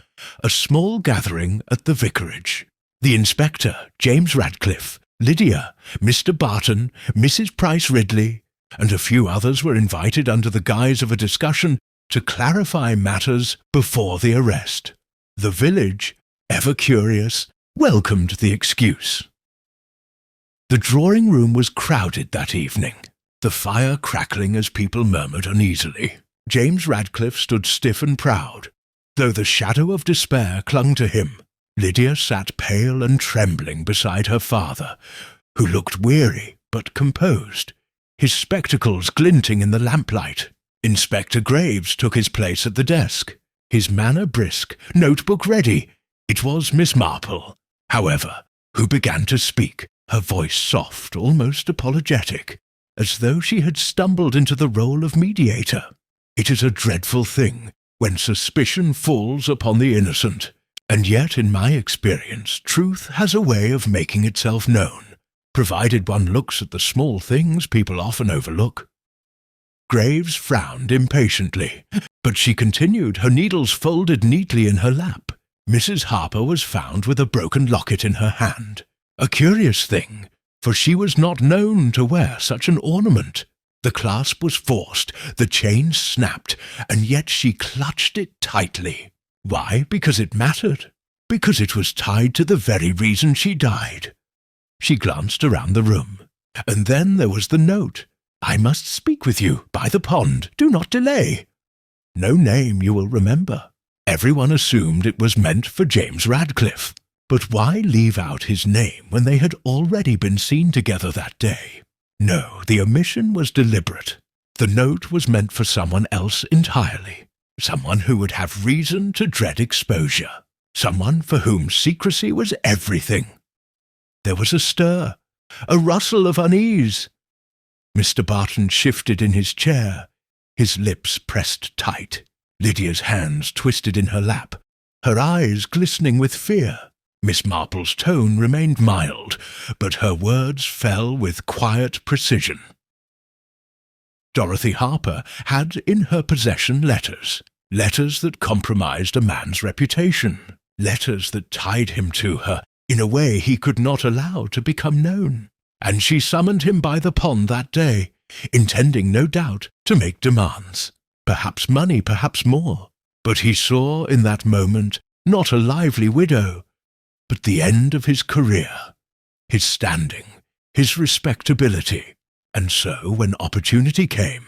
a small gathering at the vicarage. The inspector, James Radcliffe, Lydia, Mr. Barton, Mrs. Price Ridley, and a few others were invited under the guise of a discussion to clarify matters before the arrest. The village, ever curious, welcomed the excuse. The drawing-room was crowded that evening, the fire crackling as people murmured uneasily. James Radcliffe stood stiff and proud, though the shadow of despair clung to him. Lydia sat pale and trembling beside her father, who looked weary but composed, his spectacles glinting in the lamplight. Inspector Graves took his place at the desk, his manner brisk, notebook ready. It was Miss Marple, however, who began to speak, her voice soft, almost apologetic, as though she had stumbled into the role of mediator. It is a dreadful thing when suspicion falls upon the innocent, and yet, in my experience, truth has a way of making itself known, provided one looks at the small things people often overlook. Graves frowned impatiently, but she continued, her needles folded neatly in her lap. Mrs. Harper was found with a broken locket in her hand. A curious thing, for she was not known to wear such an ornament. The clasp was forced, the chain snapped, and yet she clutched it tightly. Why? Because it mattered. Because it was tied to the very reason she died. She glanced around the room. And then there was the note. "I must speak with you, by the pond. Do not delay." No name, you will remember. Everyone assumed it was meant for James Radcliffe. But why leave out his name when they had already been seen together that day? No, the omission was deliberate. The note was meant for someone else entirely. Someone who would have reason to dread exposure. Someone for whom secrecy was everything. There was a stir, a rustle of unease. Mr. Barton shifted in his chair, his lips pressed tight, Lydia's hands twisted in her lap, her eyes glistening with fear. Miss Marple's tone remained mild, but her words fell with quiet precision. Dorothy Harper had in her possession letters that compromised a man's reputation, letters that tied him to her in a way he could not allow to become known, and she summoned him by the pond that day, intending, no doubt, to make demands. perhaps money, perhaps more. But he saw in that moment not a lively widow, but the end of his career, his standing, his respectability. And so, when opportunity came,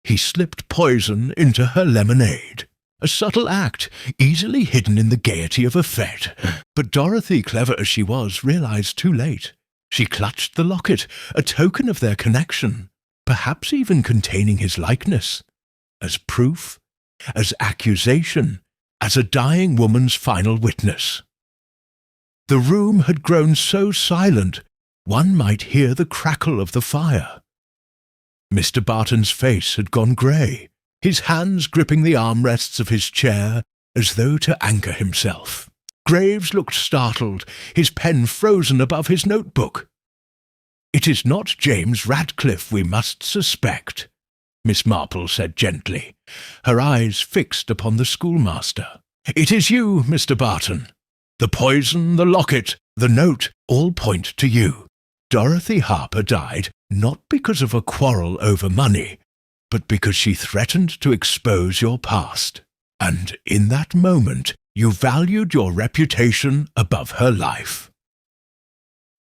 he slipped poison into her lemonade. A subtle act, easily hidden in the gaiety of a fete. But Dorothy, clever as she was, realized too late. She clutched the locket, a token of their connection, perhaps even containing his likeness, as proof, as accusation, as a dying woman's final witness. The room had grown so silent, one might hear the crackle of the fire. Mr. Barton's face had gone grey, his hands gripping the armrests of his chair as though to anchor himself. Graves looked startled, his pen frozen above his notebook. "It is not James Radcliffe we must suspect," Miss Marple said gently, her eyes fixed upon the schoolmaster. "It is you, Mr. Barton. The poison, the locket, the note, all point to you. Dorothy Harper died not because of a quarrel over money, but because she threatened to expose your past. And in that moment, you valued your reputation above her life."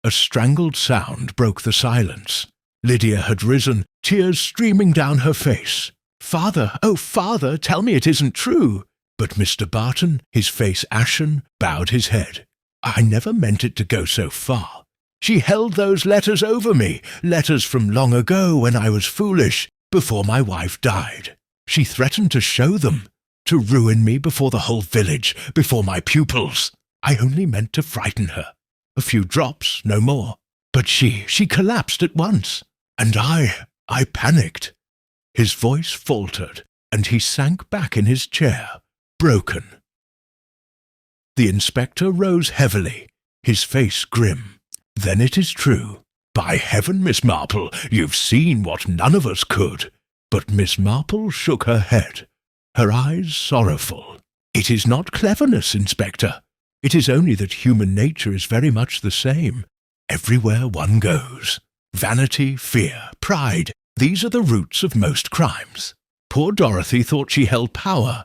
A strangled sound broke the silence. Lydia had risen, tears streaming down her face. "Father, oh, Father, tell me it isn't true." But Mr. Barton, his face ashen, bowed his head. "I never meant it to go so far. She held those letters over me, letters from long ago when I was foolish, before my wife died. She threatened to show them, to ruin me before the whole village, before my pupils. I only meant to frighten her. A few drops, no more. But she collapsed at once, and I panicked." His voice faltered, and he sank back in his chair, broken. The inspector rose heavily, his face grim. "Then it is true. By heaven, Miss Marple, you've seen what none of us could." But Miss Marple shook her head, her eyes sorrowful. "It is not cleverness, Inspector. It is only that human nature is very much the same, everywhere one goes. Vanity, fear, pride, these are the roots of most crimes. Poor Dorothy thought she held power,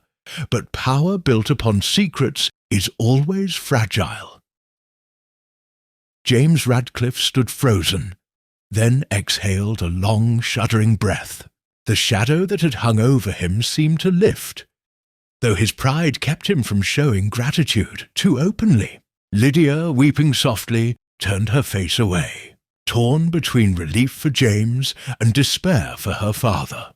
but power built upon secrets is always fragile." James Radcliffe stood frozen, then exhaled a long, shuddering breath. The shadow that had hung over him seemed to lift, though his pride kept him from showing gratitude too openly. Lydia, weeping softly, turned her face away, torn between relief for James and despair for her father.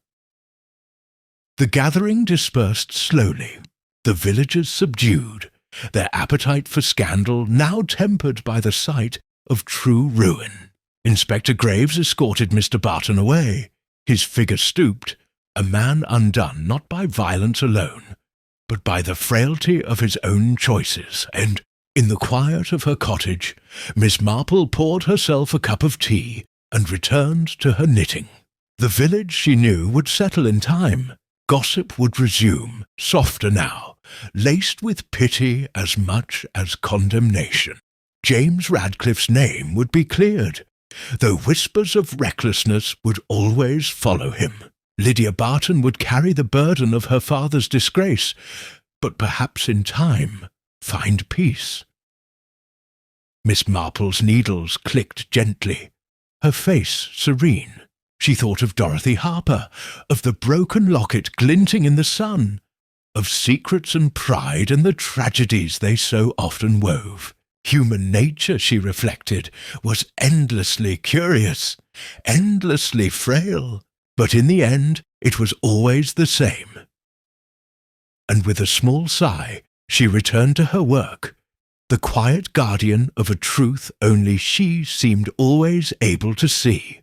The gathering dispersed slowly, the villagers subdued, their appetite for scandal now tempered by the sight of true ruin. Inspector Graves escorted Mr. Barton away, his figure stooped, a man undone not by violence alone, but by the frailty of his own choices, and, in the quiet of her cottage, Miss Marple poured herself a cup of tea and returned to her knitting. The village, she knew, would settle in time. Gossip would resume, softer now, laced with pity as much as condemnation. James Radcliffe's name would be cleared, though whispers of recklessness would always follow him. Lydia Barton would carry the burden of her father's disgrace, but perhaps in time find peace. Miss Marple's needles clicked gently, her face serene. She thought of Dorothy Harper, of the broken locket glinting in the sun, of secrets and pride and the tragedies they so often wove. Human nature, she reflected, was endlessly curious, endlessly frail, but in the end it was always the same. And with a small sigh, she returned to her work, the quiet guardian of a truth only she seemed always able to see.